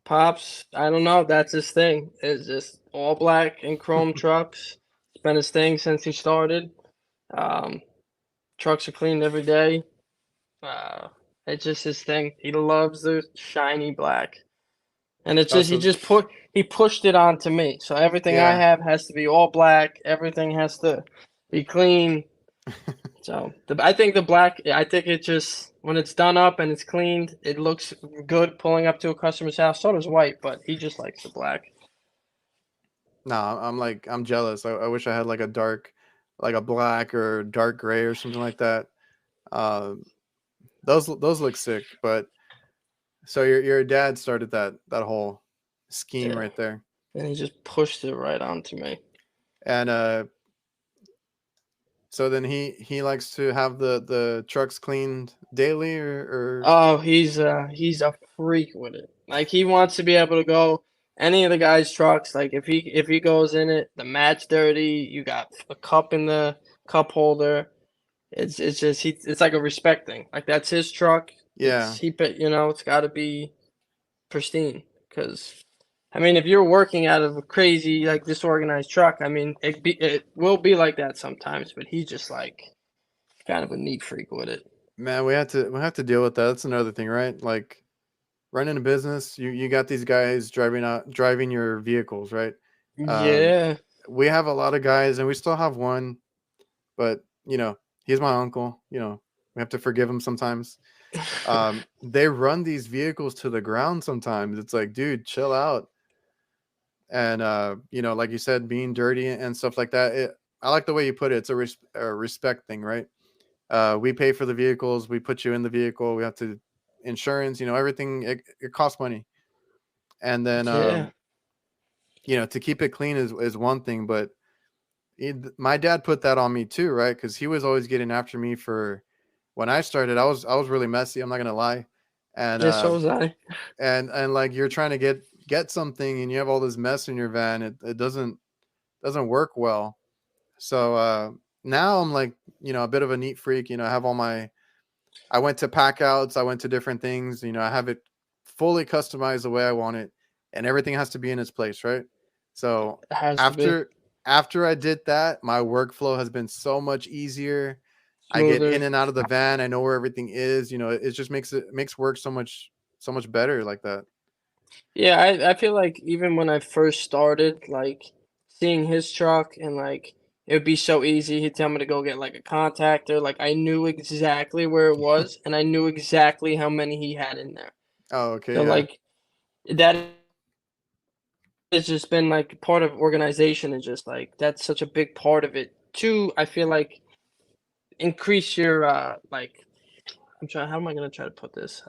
Pops. I don't know. That's his thing. It's just all black and chrome trucks. It's been his thing since he started. Um, Trucks are cleaned every day. Uh, it's just his thing. He loves the shiny black, and it's just Also, he pushed it onto me. So everything I yeah. have has to be all black. Everything has to be clean. So I think the black. I think it just when it's done up and it's cleaned, it looks good pulling up to a customer's house. So does white, but he just likes the black. No, I'm jealous. I wish I had like a dark, like a black or dark gray or something like that. Um, those look sick. But so your dad started that whole scheme Yeah, right there, and he just pushed it right onto me. and so then he likes to have the trucks cleaned daily or Oh, he's a freak with it. Like he wants to be able to go any of the guys' trucks. Like if he goes in it, the mat's dirty. You got a cup in the cup holder. It's just it's like a respect thing. Like that's his truck. yeah. It's got to be pristine. Because I mean, if you're working out of a crazy like disorganized truck, I mean, it will be like that sometimes. But he's just like kind of a neat freak with it. Man, we have to deal with that. That's another thing, right? Like running a business, you got these guys driving your vehicles, right? Um, Yeah. we have a lot of guys, and we still have one, but he's my uncle. We have to forgive him sometimes. They run these vehicles to the ground sometimes. It's like, dude, chill out. And like you said, being dirty and stuff like that. I like the way you put it. It's a respect thing, right? We pay for the vehicles. We put you in the vehicle. We have to insurance. Everything. It costs money. And then Yeah. to keep it clean is one thing, but my dad put that on me too, right? Because he was always getting after me for when I started. I was really messy. I'm not gonna lie, and Yeah, so was I. and like you're trying to get something, and you have all this mess in your van. It doesn't work well. So now I'm like a bit of a neat freak. I have all my. I went to pack outs. I went to different things. I have it fully customized the way I want it, and everything has to be in its place, right? So It has to be after I did that, my workflow has been so much easier. I get smoother. in and out of the van. I know where everything is. It just makes work so much better like that. Yeah, I feel like even when I first started, like seeing his truck and like it would be so easy. He'd tell me to go get like a contactor. Like I knew exactly where it was and I knew exactly how many he had in there. Oh, okay, So yeah. like that has just been like part of organization and just like that's such a big part of it. Too, I feel like increase your like I'm trying how am I gonna try to put this?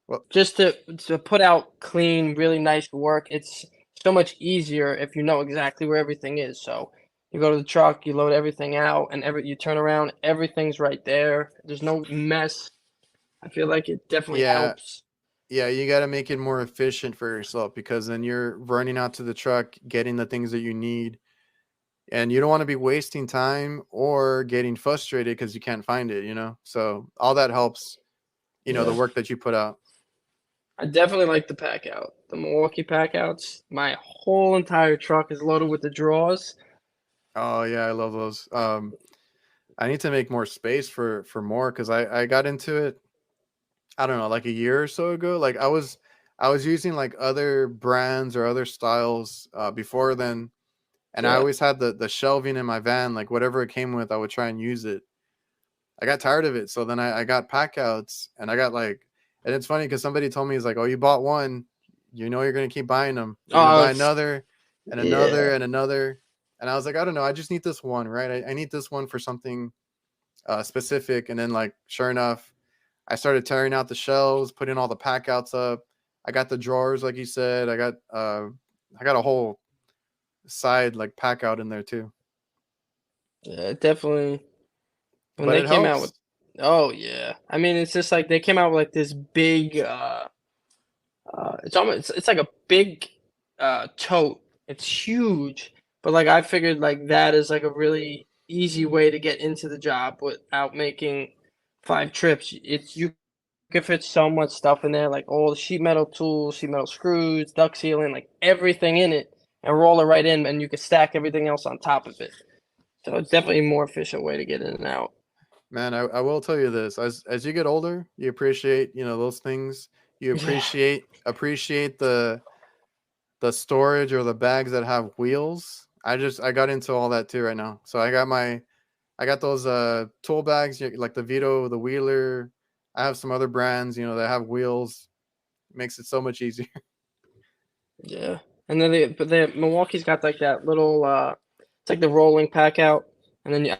Well, Just to put out clean, really nice work, it's so much easier if you know exactly where everything is. So you go to the truck, you load everything out, and you turn around, everything's right there. There's no mess. I feel like it definitely yeah, helps. yeah. You got to make it more efficient for yourself because then you're running out to the truck, getting the things that you need, and you don't want to be wasting time or getting frustrated because you can't find it. So all that helps. The Yeah, work that you put out. I definitely like the pack out. The Milwaukee pack outs. My whole entire truck is loaded with the drawers. Oh yeah, I love those. I need to make more space for more because I got into it. I don't know, like a year or so ago. Like I was using like other brands or other styles before then, and I Yeah, always had the shelving in my van. Like whatever it came with, I would try and use it. I got tired of it, so then I got pack outs, and I got like, and it's funny because somebody told me, he's like, "Oh, you bought one, you're gonna keep buying them. You're gonna oh, buy another, and another, yeah. and another." And I was like, I don't know, I just need this one, right? I need this one for something specific. And then, like, sure enough, I started tearing out the shelves, putting all the pack outs up. I got the drawers, like you said. I got a whole side like pack out in there too. Yeah, definitely. When But they it came out with, helps. oh yeah, I mean it's just like they came out with like this big, it's almost it's like a big, tote. It's huge, but like I figured like that is like a really easy way to get into the job without making 5 trips. It's you could fit so much stuff in there, like all the sheet metal tools, sheet metal screws, duct sealing, like everything in it, and roll it right in, and you can stack everything else on top of it. So it's definitely a more efficient way to get in and out. Man, I will tell you this: as you get older, you appreciate those things. You Yeah, appreciate the storage or the bags that have wheels. I got into all that too right now. So I got those tool bags like the Vito, the Wheeler. I have some other brands, that have wheels. Makes it so much easier. yeah. And then but the Milwaukee's got like that little it's like the rolling pack out, and then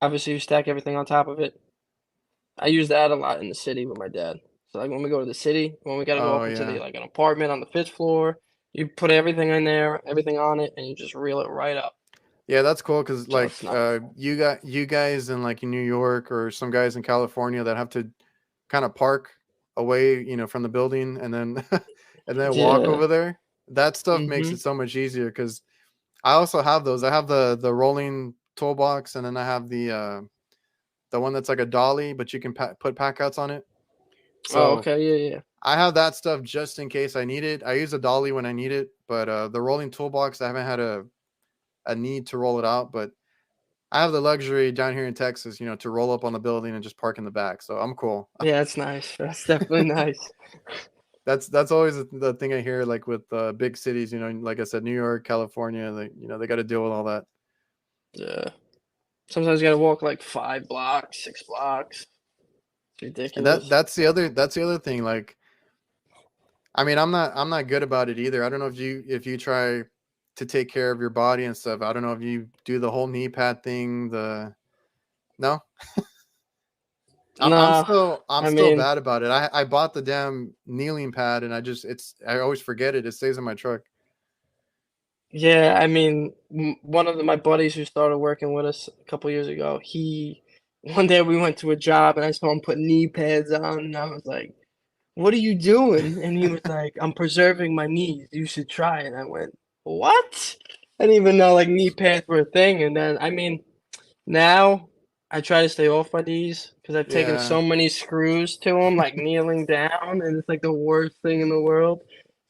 obviously you stack everything on top of it. I use that a lot in the city with my dad. So like when we go to the city, when we gotta go Oh up into the yeah. like an apartment on the fifth floor, you put everything in there, everything on it, and you just reel it right up. Yeah, that's cool because So it's like nice. you guys in like in New York or some guys in California that have to kind of park away, from the building and then and then walk Yeah. over there. That stuff makes Mhm. it so much easier because I also have those. I have the rolling toolbox and then I have the one that's like a dolly, but you can put pack outs on it. Oh, So okay. Yeah, yeah. I have that stuff just in case I need it. I use a dolly when I need it, but the rolling toolbox I haven't had a need to roll it out, but I have the luxury down here in Texas, to roll up on the building and just park in the back. So I'm cool. Yeah, that's nice. That's definitely nice. That's always the thing I hear, like with big cities, like I said, New York, California, they got to deal with all that. Yeah. Sometimes you gotta walk like 5 blocks, 6 blocks. It's And ridiculous. that's the other thing. Like, I mean, I'm not good about it either. I don't know if you try to take care of your body and stuff. I don't know if you do the whole knee pad thing. No, Nah, I'm I still mean, bad about it. I bought the damn kneeling pad and I always forget it. It stays in my truck. yeah, I mean, one of my buddies who started working with us a couple years ago, he one day we went to a job and I saw him put knee pads on, and I was like, "What are you doing?" And he was like, "I'm preserving my knees. You should try." And I went, "What?" I didn't even know like knee pads were a thing. And then, I mean, now I try to stay off my knees because I've taken Yeah. so many screws to them, like kneeling down, and it's like the worst thing in the world.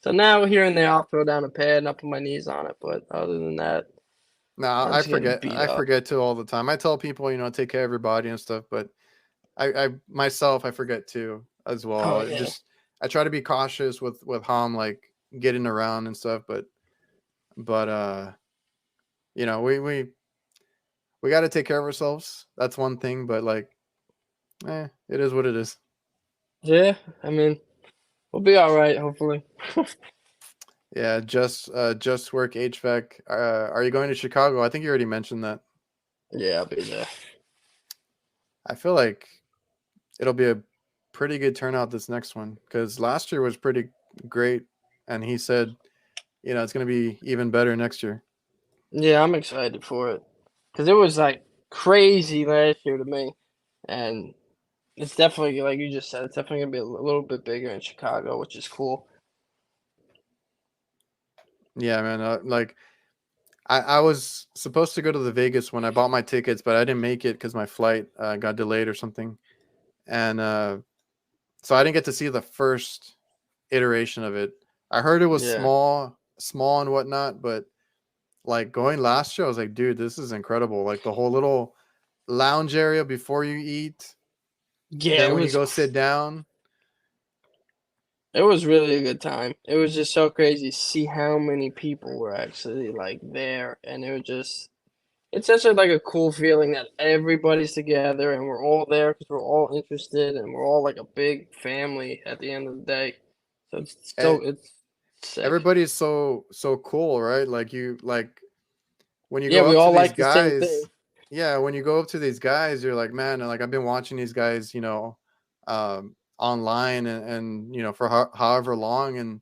So now here and there I'll throw down a pad and I'll put my knees on it, but other than that, No, I'm just getting beat I up. forget too all the time. I tell people, take care of your body and stuff, but I myself I forget too as Oh well. yeah. I try to be cautious with how I'm like getting around and stuff, but we got to take care of ourselves. That's one thing, but like, it is what it is. Yeah, I mean, we'll be all right, hopefully. Yeah, just work HVAC. Are you going to Chicago? I think you already mentioned that. Yeah, I'll be there. I feel like it'll be a pretty good turnout this next one because last year was pretty great, and he said, it's going to be even better next year. Yeah, I'm excited for it because it was like crazy last year to me, and it's definitely like you just said, it's definitely gonna be a little bit bigger in Chicago, which is cool. Yeah, man. Like I was supposed to go to the Vegas when I bought my tickets, but I didn't make it because my flight got delayed or something, and so I didn't get to see the first iteration of it. I heard it was Yeah. small and whatnot, but like going last year, I was like, dude, this is incredible. Like the whole little lounge area before you eat, Yeah, then when you go sit down. it was really a good time. It was just so crazy to see how many people were actually like there, and it was just it's such a like a cool feeling that everybody's together and we're all there because we're all interested and we're all like a big family at the end of the day. So And it's sick. everybody's so cool, right? Like you like when you Yeah, go we up to all these like the same thing. guys, yeah, when you go up to these guys, you're like, man, like I've been watching these guys, online and for however long, and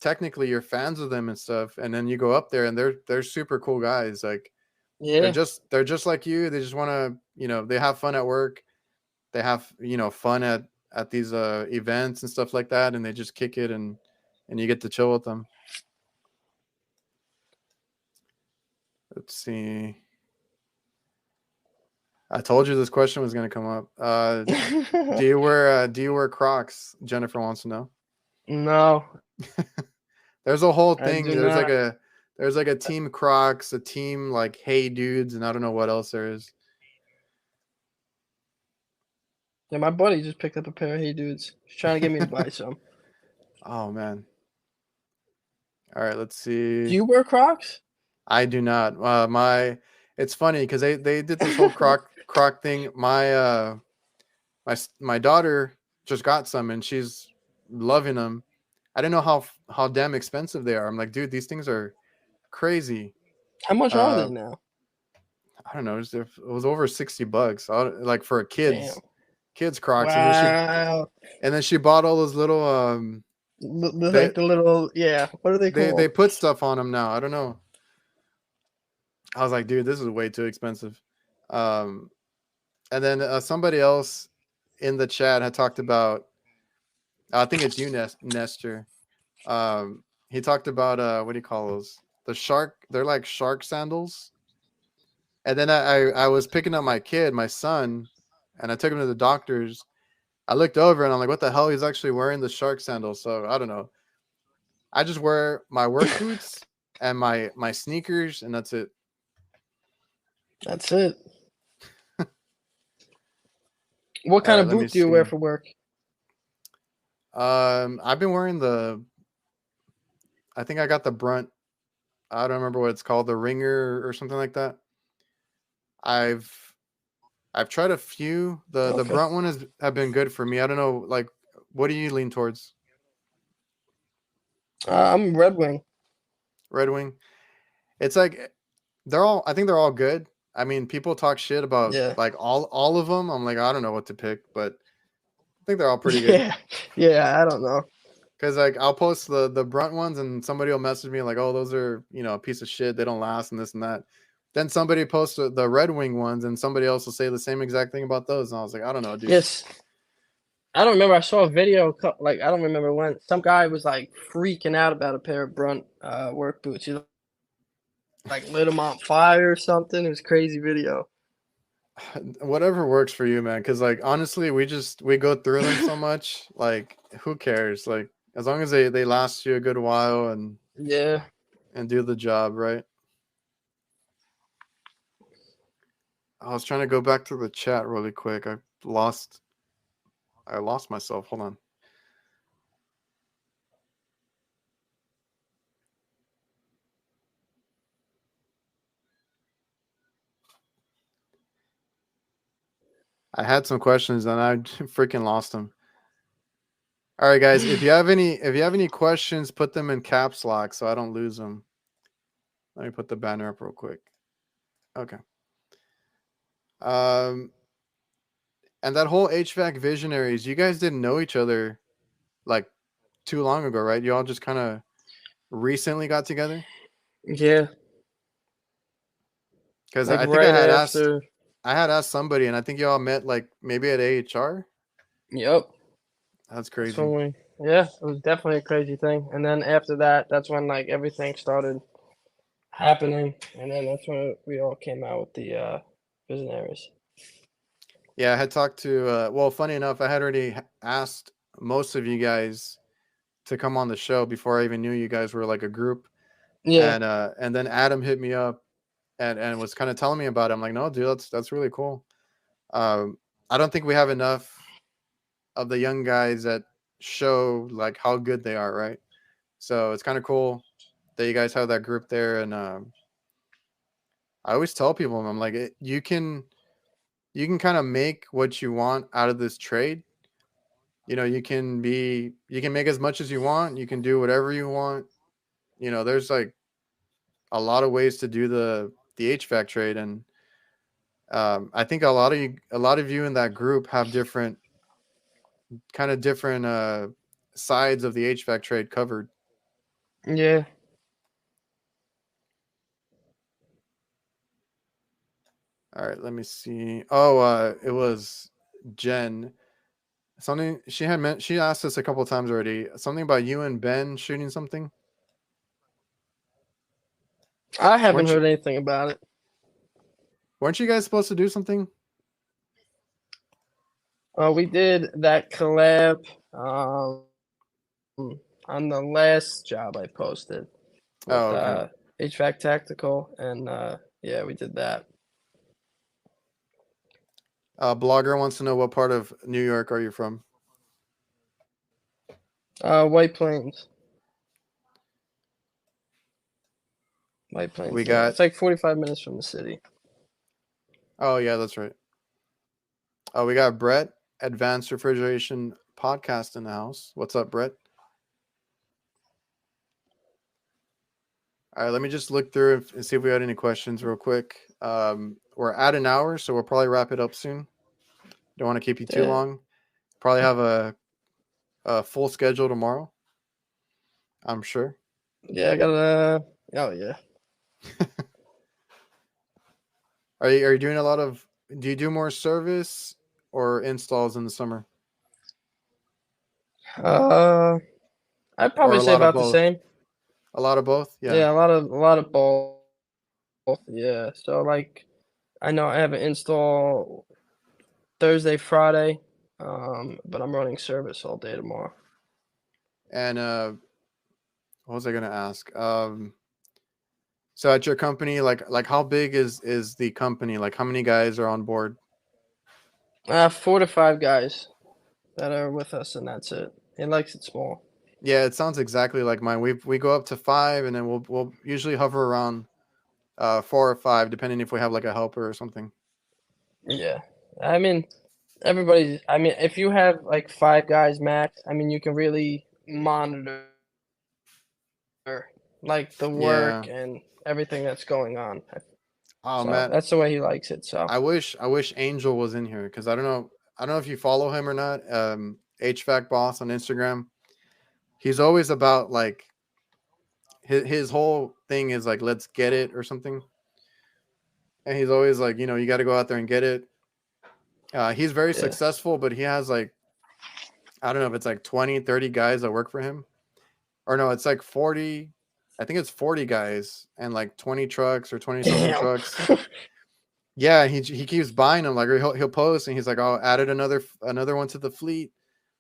technically you're fans of them and stuff, and then you go up there and they're super cool guys. Like Yeah. they're just like you. They just want to, they have fun at work. They have fun at these events and stuff like that, and they just kick it and you get to chill with them. Let's see. I told you this question was gonna come up. Do you wear Crocs? Jennifer wants to know. No, There's a whole I thing. do not. There's like a team Crocs, a team like Hey Dudes, and I don't know what else there is. Yeah, my buddy just picked up a pair of Hey Dudes. He's trying to get me to buy some. Oh man. All right, let's Do see. you wear Crocs? I do not. It's funny because they did this whole croc thing. My daughter just got some and she's loving them. I didn't know how damn expensive they are. I'm like, dude, these things are crazy. How much are Uh, they now? I don't know. It was over $60, like for a Damn. kids Crocs, Wow. and then she bought all those little they Like the little, yeah. What are they they called? put stuff on them now. I don't know. I was like, dude, this is way too expensive. Um, and then somebody else in the chat had talked about. I think it's you, Nestor. He talked about what do you call those? The shark. They're like shark sandals. And then I was picking up my kid, my son, and I took him to the doctor's. I looked over and I'm like, what the hell? He's actually wearing the shark sandals. So I don't know. I just wear my work boots and my sneakers, and that's it. That's it. What All kind right, of let me boot do you wear see. for work? I've been wearing I think I got the Brunt. I don't remember what it's called, the Ringer or something like that. I've I've tried a few. The Okay. Brunt one have been good for me. I don't know, like, what do you lean towards? I'm Red Wing. Red Wing. It's like they're all. I think they're all good. I mean, people talk shit about Yeah. like all of them. I'm like, I don't know what to pick, but I think they're all pretty good. Yeah. Yeah, I don't know. Cause like I'll post the Brunt ones, and somebody will message me like, "Oh, those are a piece of shit. They don't last, and this and that." Then somebody posts the Red Wing ones, and somebody else will say the same exact thing about those, and I was like, I don't know, dude. Yes. I don't remember. I saw a video, like, I don't remember when. Some guy was, like, freaking out about a pair of Brunt work boots. He, like, lit them on fire or something. It was a crazy video. Whatever works for you, man. Cause like honestly, we go through them so much. Like, who cares? Like, as long as they last you a good while Yeah. and do the job, right? I was trying to go back to the chat really quick. I lost myself. Hold on. I had some questions and I freaking lost them. All right, guys. If you have any questions, put them in caps lock so I don't lose them. Let me put the banner up real quick. Okay. Um, and that whole HVAC visionaries, you guys didn't know each other like too long ago, right? You all just kind of recently got together? Yeah. Because Like, I think right after. I had asked somebody, and I think you all met like maybe at AHR. Yep. That's That's crazy. when we. Yeah, it was definitely a crazy thing. And then after that, that's when, like, everything started happening. And then that's when we all came out with the Visionaries. Yeah, I had talked to. Well, funny enough, I had already asked most of you guys to come on the show before I even knew you guys were like a group, Yeah. and then Adam hit me up and was kind of telling me about it. I'm like, no, dude, that's really cool. Um, I don't think we have enough of the young guys that show like how good they are, right? So it's kind of cool that you guys have that group there. And I always tell people, I'm like, you can kind of make what you want out of this trade. You can make as much as you want. You can do whatever you want. There's like a lot of ways to do the HVAC trade, and I think a lot of you in that group have different sides of the HVAC trade covered. Yeah. All right, let me see. Oh, it was Jen. Something she asked us a couple of times already. Something about you and Ben shooting something. I haven't Weren't you heard anything about it. weren't you guys supposed to do something? We did that collab on the last job I posted with Oh, okay. HVAC Tactical, and yeah, we did that. Blogger wants to know what part of New York are you from? White Plains. White We Plains, yeah. got. It's like 45 minutes from the city. Oh yeah, that's right. Oh, we got Brett, Advanced Refrigeration Podcast in the house. What's up, Brett? All right, let me just look through and see if we had any questions real quick. We're at an hour, so we'll probably wrap it up soon. Don't want to keep you too Yeah, long. Probably have a full schedule tomorrow, I'm sure. yeah. I got Oh yeah. Are you doing a lot of? Do you do more service or installs in the summer, Uh, I'd or probably a say lot of about the both? same. A lot of both. Yeah. Yeah, a lot of both. Yeah. So like, I know I have an install Thursday, Friday, but I'm running service all day tomorrow. And what was I gonna ask? So at your company, like how big is the company? Like how many guys are on board? 4 to 5 guys that are with us, and that's it. He likes it small. Yeah, it sounds exactly like mine. We go up to five, and then we'll usually hover around 4 or 5, depending if we have like a helper or something. Yeah. I mean, if you have like 5 guys max, I mean, you can really monitor like the Yeah. work and everything that's going on. Oh So man, that's the way he likes it. So I wish Angel was in here because I don't know if you follow him or not. HVAC boss on Instagram. He's always about like his whole thing is like let's get it or something, and he's always like you got to go out there and get it. He's very yeah. successful, but he has like I don't know if it's like 20, 30 guys that work for him. Or no, it's like 40. I think it's 40 guys and like 20 trucks or 20 something Damn. trucks. Yeah, he keeps buying them. Like he'll post and he's like, "Oh, added another one to the fleet,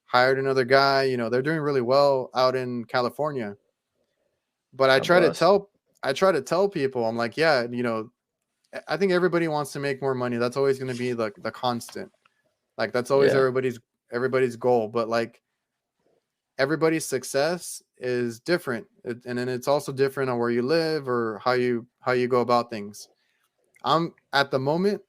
hired another guy." They're doing really well out in California. But I God try to bless. tell I try to tell people, I'm like, "Yeah, I think everybody wants to make more money. That's always going to be the constant. Like that's always Yeah. everybody's goal, but like everybody's success is different, and then it's also different on where you live or how you go about things. I'm at the moment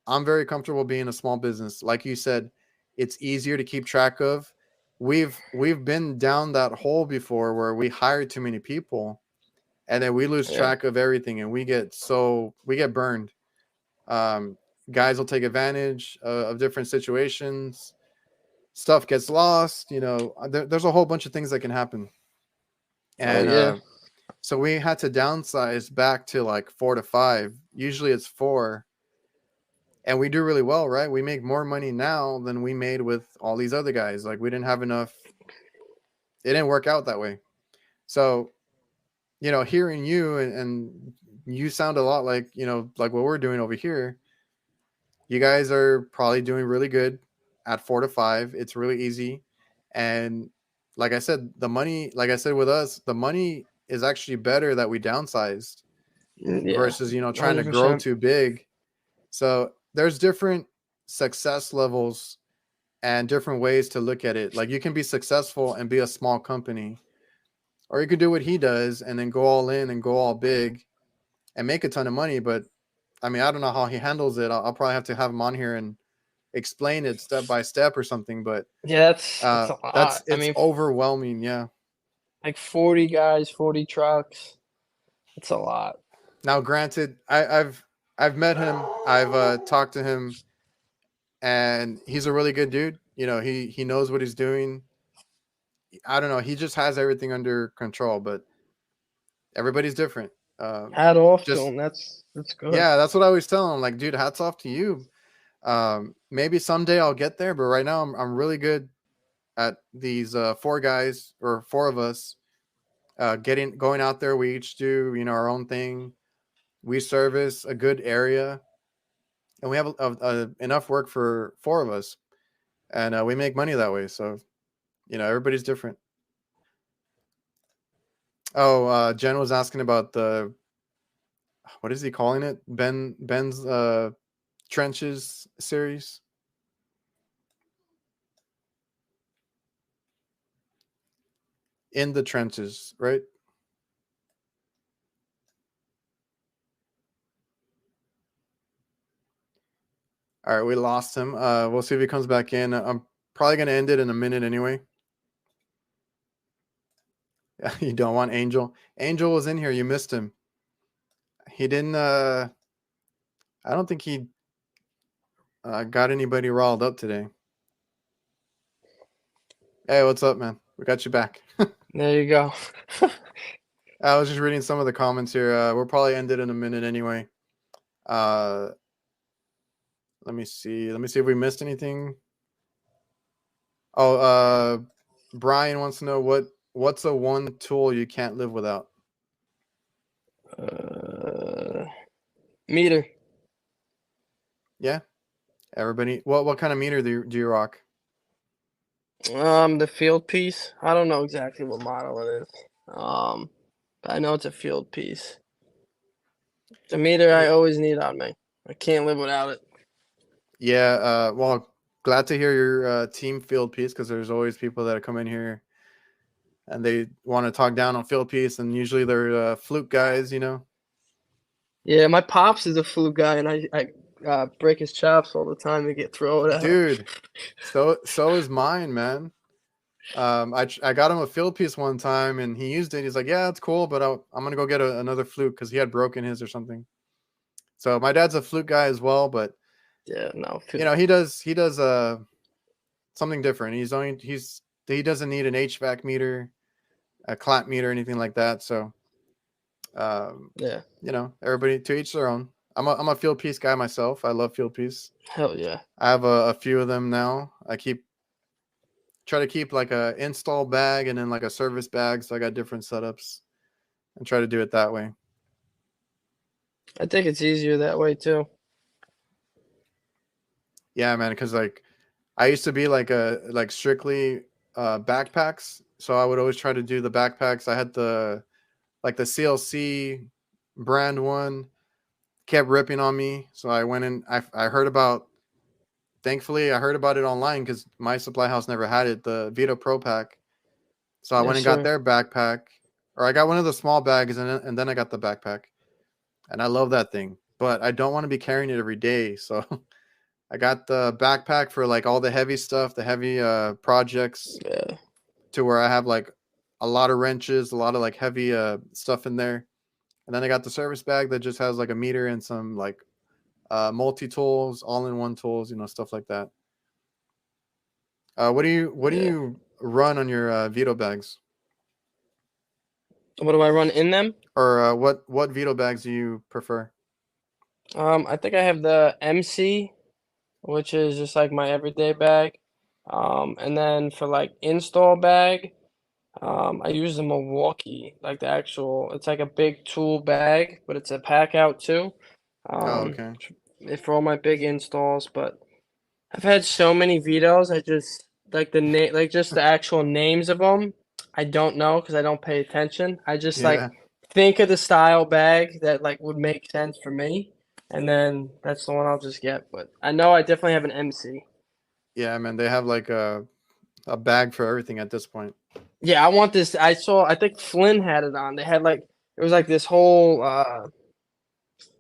I'm very comfortable being a small business. Like you said, it's easier to keep track of. We've been down that hole before where we hire too many people and then we lose Yeah. track of everything and we get burned. um, Guys will take advantage of different situations. Stuff gets lost. There's a whole bunch of things that can happen. Oh And yeah. so we had to downsize back to like 4 to 5. Usually it's 4, and we do really well, right? We make more money now than we made with all these other guys. Like we didn't have enough. It didn't work out that way. So hearing you and you sound a lot like like what we're doing over here. You guys are probably doing really good at 4 to 5. It's really easy, and like I said, the money. Like I said with us, the money is actually better that we downsized Yeah. versus trying to grow 100%. too big. So there's different success levels and different ways to look at it. Like you can be successful and be a small company, or you could do what he does and then go all in and go all big and make a ton of money. But I mean, I don't know how he handles it. I'll probably have to have him on here and explain it step by step or something. But Yeah, that's a that's lot. I it's mean, overwhelming. Yeah. like 40 guys, 40 trucks. It's a lot. Now, granted, I've met him. I've talked to him, and he's a really good dude. He knows what he's doing. I don't know. He just has everything under control, but everybody's different. Um, Hat off to just him. That's good. yeah, that's what I always tell him. Like, dude, hats off to you. Maybe someday I'll get there, but right now I'm really good at these 4 guys or 4 of us going out there. We each do our own thing. We service a good area, and we have enough work for 4 of us. and we make money that way. So, everybody's different. Oh, Jen was asking about what is he calling it? Ben's trenches series. In the trenches, right? All right, we lost him. We'll see if he comes back in. I'm probably gonna end it in a minute anyway. You don't want Angel. Angel was in here. You missed him. He didn't. I don't think he got anybody riled up today. Hey, what's up, man? We got you back. There you go. I was just reading some of the comments here. We'll probably end it in a minute anyway. Let me see. Let me see if we missed anything. Oh, Brian wants to know what's a one tool you can't live without? Meter. Yeah. Everybody. What kind of meter do you rock? The field piece. I don't know exactly what model it is. But I know it's a field piece. The meter I always need on me. I can't live without it. Yeah. Well, glad to hear your team field piece, because there's always people that come in here and they want to talk down on field piece, and usually they're fluke guys, Yeah, my pops is a fluke guy, and I break his chops all the time to get thrown out. Dude. So is mine, man. I got him a field piece one time, and he used it. He's like, "Yeah, it's cool, but I'm gonna go get another fluke," because he had broken his or something. So my dad's a fluke guy as well, but Yeah, no. he does something different. He doesn't need an HVAC meter, a clamp meter, anything like that. So Yeah. Everybody to each their own. I'm a field piece guy myself. I love field piece. Hell yeah. I have a few of them now. I try to keep like a install bag and then like a service bag, so I got different setups and try to do it that way. I think it's easier that way too. Yeah, man, because like I used to be like strictly backpacks, so I would always try to do the backpacks. I had the CLC brand one, kept ripping on me, so I went in. I heard about. Thankfully, I heard about it online because my supply house never had it. The Vito Pro Pack, so I went and got their backpack, or I got one of the small bags, and then I got the backpack, and I love that thing. But I don't want to be carrying it every day, so I got the backpack for like all the heavy stuff, the heavy projects. Yeah. To where I have like a lot of wrenches, a lot of like heavy stuff in there. And then I got the service bag that just has like a meter and some like multi-tools, all-in-one tools, stuff like that. What do you run on your Vito bags? What do I run in them? Or what Vito bags do you prefer? I think I have the MC, which is just like my everyday bag. And then for like install bag, I use the Milwaukee, like the actual, it's like a big tool bag, but it's a pack out too. Oh, okay. For all my big installs, but I've had so many Vitos, I just like the name, like just the actual names of them. I don't know because I don't pay attention. I just like Yeah. think of the style bag that like would make sense for me, and then that's the one I'll just get. But I know I definitely have an MC. Yeah, man, they have like a bag for everything at this point. Yeah, I want this. I think Flynn had it on. They had like it was like this whole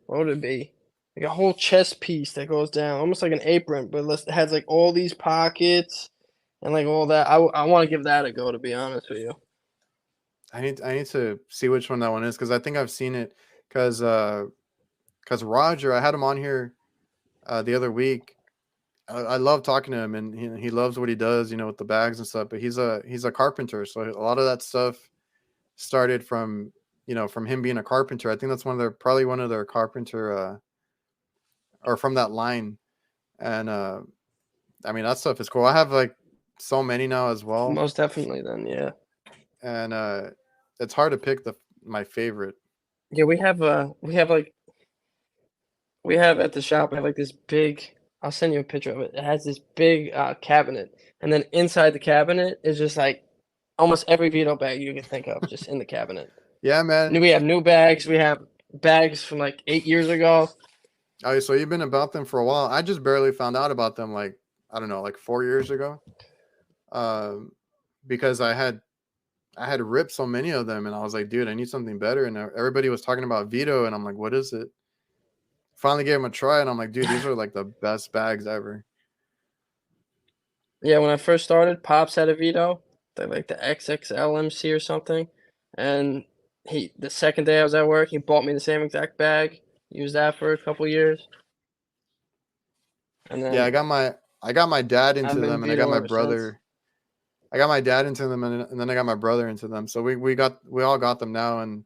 what would it be? Like a whole chest piece that goes down, almost like an apron, but it has like all these pockets and like all that. I want to give that a go, to be honest with you. I need to see which one that one is, because I think I've seen it, because Roger, I had him on here the other week. I love talking to him, and he loves what he does, with the bags and stuff. But he's a carpenter, so a lot of that stuff started from from him being a carpenter. I think that's probably one of their carpenter or from that line. And I mean, that stuff is cool. I have like so many now as well, Most definitely, then yeah. and it's hard to pick my favorite. Yeah, we have at the shop. I have like this big. I'll send you a picture of it. It has this big cabinet, and then inside the cabinet is just like almost every Vito bag you can think of, just in the cabinet. Yeah, man. We have new bags. We have bags from like 8 years ago. Oh, so you've been about them for a while. I just barely found out about them, like, I don't know, like 4 years ago. Um, because I had ripped so many of them, and I was like, dude, I need something better. And everybody was talking about Vito, and I'm like, what is it? Finally gave them a try, and I'm like, dude, these are like the best bags ever. Yeah, when I first started, Pops had a Vito, like the XXL MC or something, and the second day I was at work, he bought me the same exact bag. Used that for a couple years, and Yeah, then I got my dad I've into been them, and I got Vito my ever since. brother. I got my dad into them, and then I got my brother into them. So we all got them now, and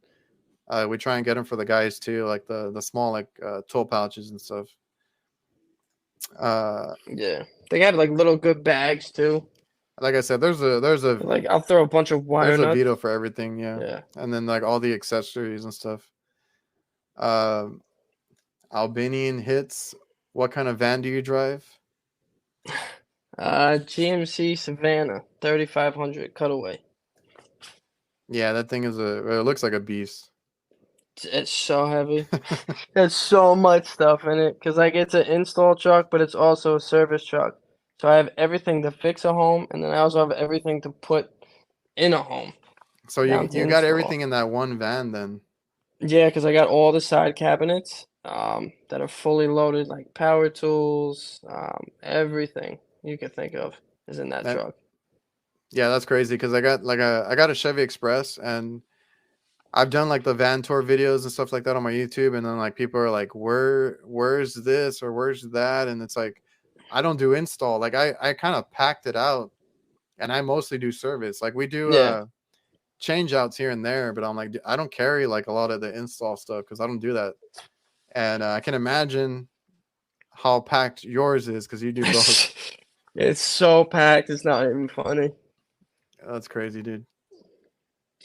we try and get them for the guys too, like the small like tool pouches and stuff. Uh, Yeah, they got like little good bags too. like I said, Like I'll throw a bunch of wire there's a nuts. Vito for everything, yeah, Yeah. and then like all the accessories and stuff. Um, Albanian hits. What kind of van do you drive? GMC Savannah 3500 cutaway. Yeah, that thing it looks like a beast. It's so heavy. There's so much stuff in it because like it's an install truck, but it's also a service truck. So I have everything to fix a home, and then I also have everything to put in a home So down to you got everything install. in that one van then. Yeah, because I got all the side cabinets that are fully loaded, like power tools, everything you could think of is in that That truck. Yeah, that's crazy because I got a Chevy Express, and I've done like the van tour videos and stuff like that on my YouTube, and then like people are like, where's this or where's that? And it's like I don't do install. Like I kind of packed it out, and I mostly do service. Like we do Yeah. change outs here and there, but I'm like, I don't carry like a lot of the install stuff because I don't do that. And I can imagine how packed yours is because you do both. It's so packed, it's not even funny. That's crazy, dude.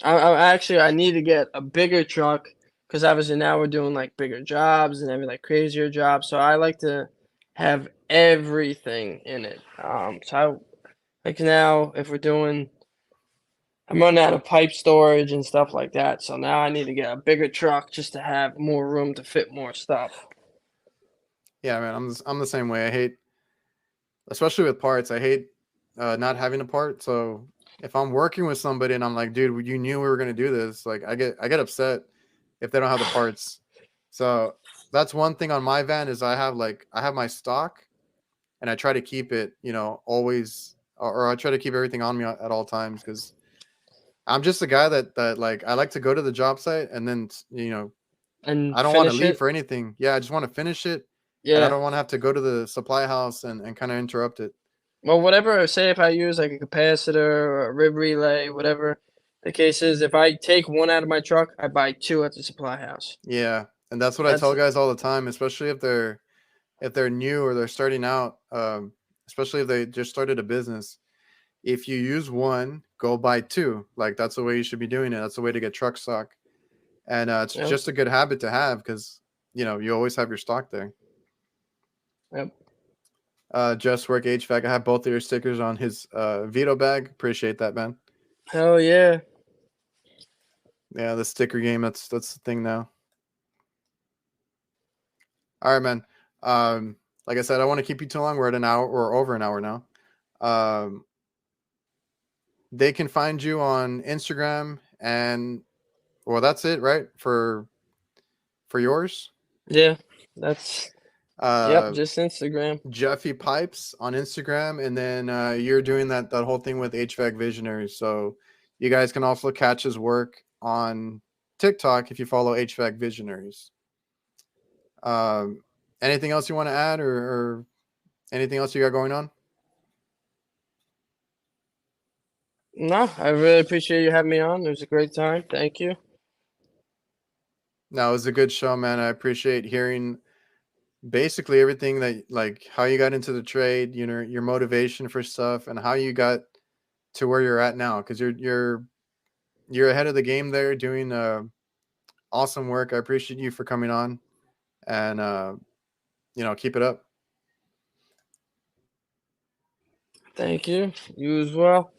I need to get a bigger truck because obviously now we're doing like bigger jobs and having like crazier jobs. So I like to have everything in it. Like now if we're doing, I'm running out of pipe storage and stuff like that. So now I need to get a bigger truck just to have more room to fit more stuff. Yeah, man, I'm the same way. I hate, especially with parts. I hate not having a part. So if I'm working with somebody and I'm like, dude, you knew we were gonna do this, like I get upset if they don't have the parts. So that's one thing on my van is I have my stock, and I try to keep it, always, or I try to keep everything on me at all times because I'm just a guy that like I like to go to the job site and then And I don't want to finish leave it. for anything. Yeah, I just want to finish it, and I Yeah. don't want to have to go to the supply house and kind of interrupt it. Well, whatever, say if I use like a capacitor or a rib relay, whatever the case is, if I take one out of my truck, I buy two at the supply house. Yeah, and that's what I That's tell guys all the time, especially if they're new or they're starting out, especially if they just started a business. If you use one, go buy two. Like that's the way you should be doing it. That's the way to get truck stock, and it's Yep, just a good habit to have because you always have your stock there. yep. Just work HVAC. I have both of your stickers on his Vito bag. Appreciate that, man. Hell yeah. Yeah, the sticker game. That's the thing now. All right, man. Like I said, I want to keep you too long. We're at an hour or over an hour now. Um, they can find you on Instagram, and well, that's it, right? For yours. Yeah, that's, yep, Uh, just Instagram. Jeffy Pipes on Instagram, and then you're doing that whole thing with HVAC Visionaries. So you guys can also catch his work on TikTok if you follow HVAC Visionaries. Um, anything else you want to add, or anything else you got going on? No, I really appreciate you having me on. It was a great time. Thank you. No, it was a good show, man. I appreciate hearing basically everything that like how you got into the trade, your motivation for stuff, and how you got to where you're at now. Because you're ahead of the game there, doing awesome work. I appreciate you for coming on, and keep it up. Thank you. You as well.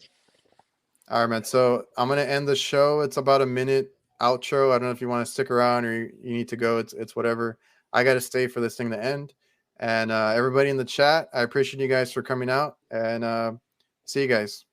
All right, man. So I'm gonna end the show. It's about a minute outro. I don't know if you want to stick around or you need to go. It's whatever. I got to stay for this thing to end. And everybody in the chat, I appreciate you guys for coming out. And see you guys.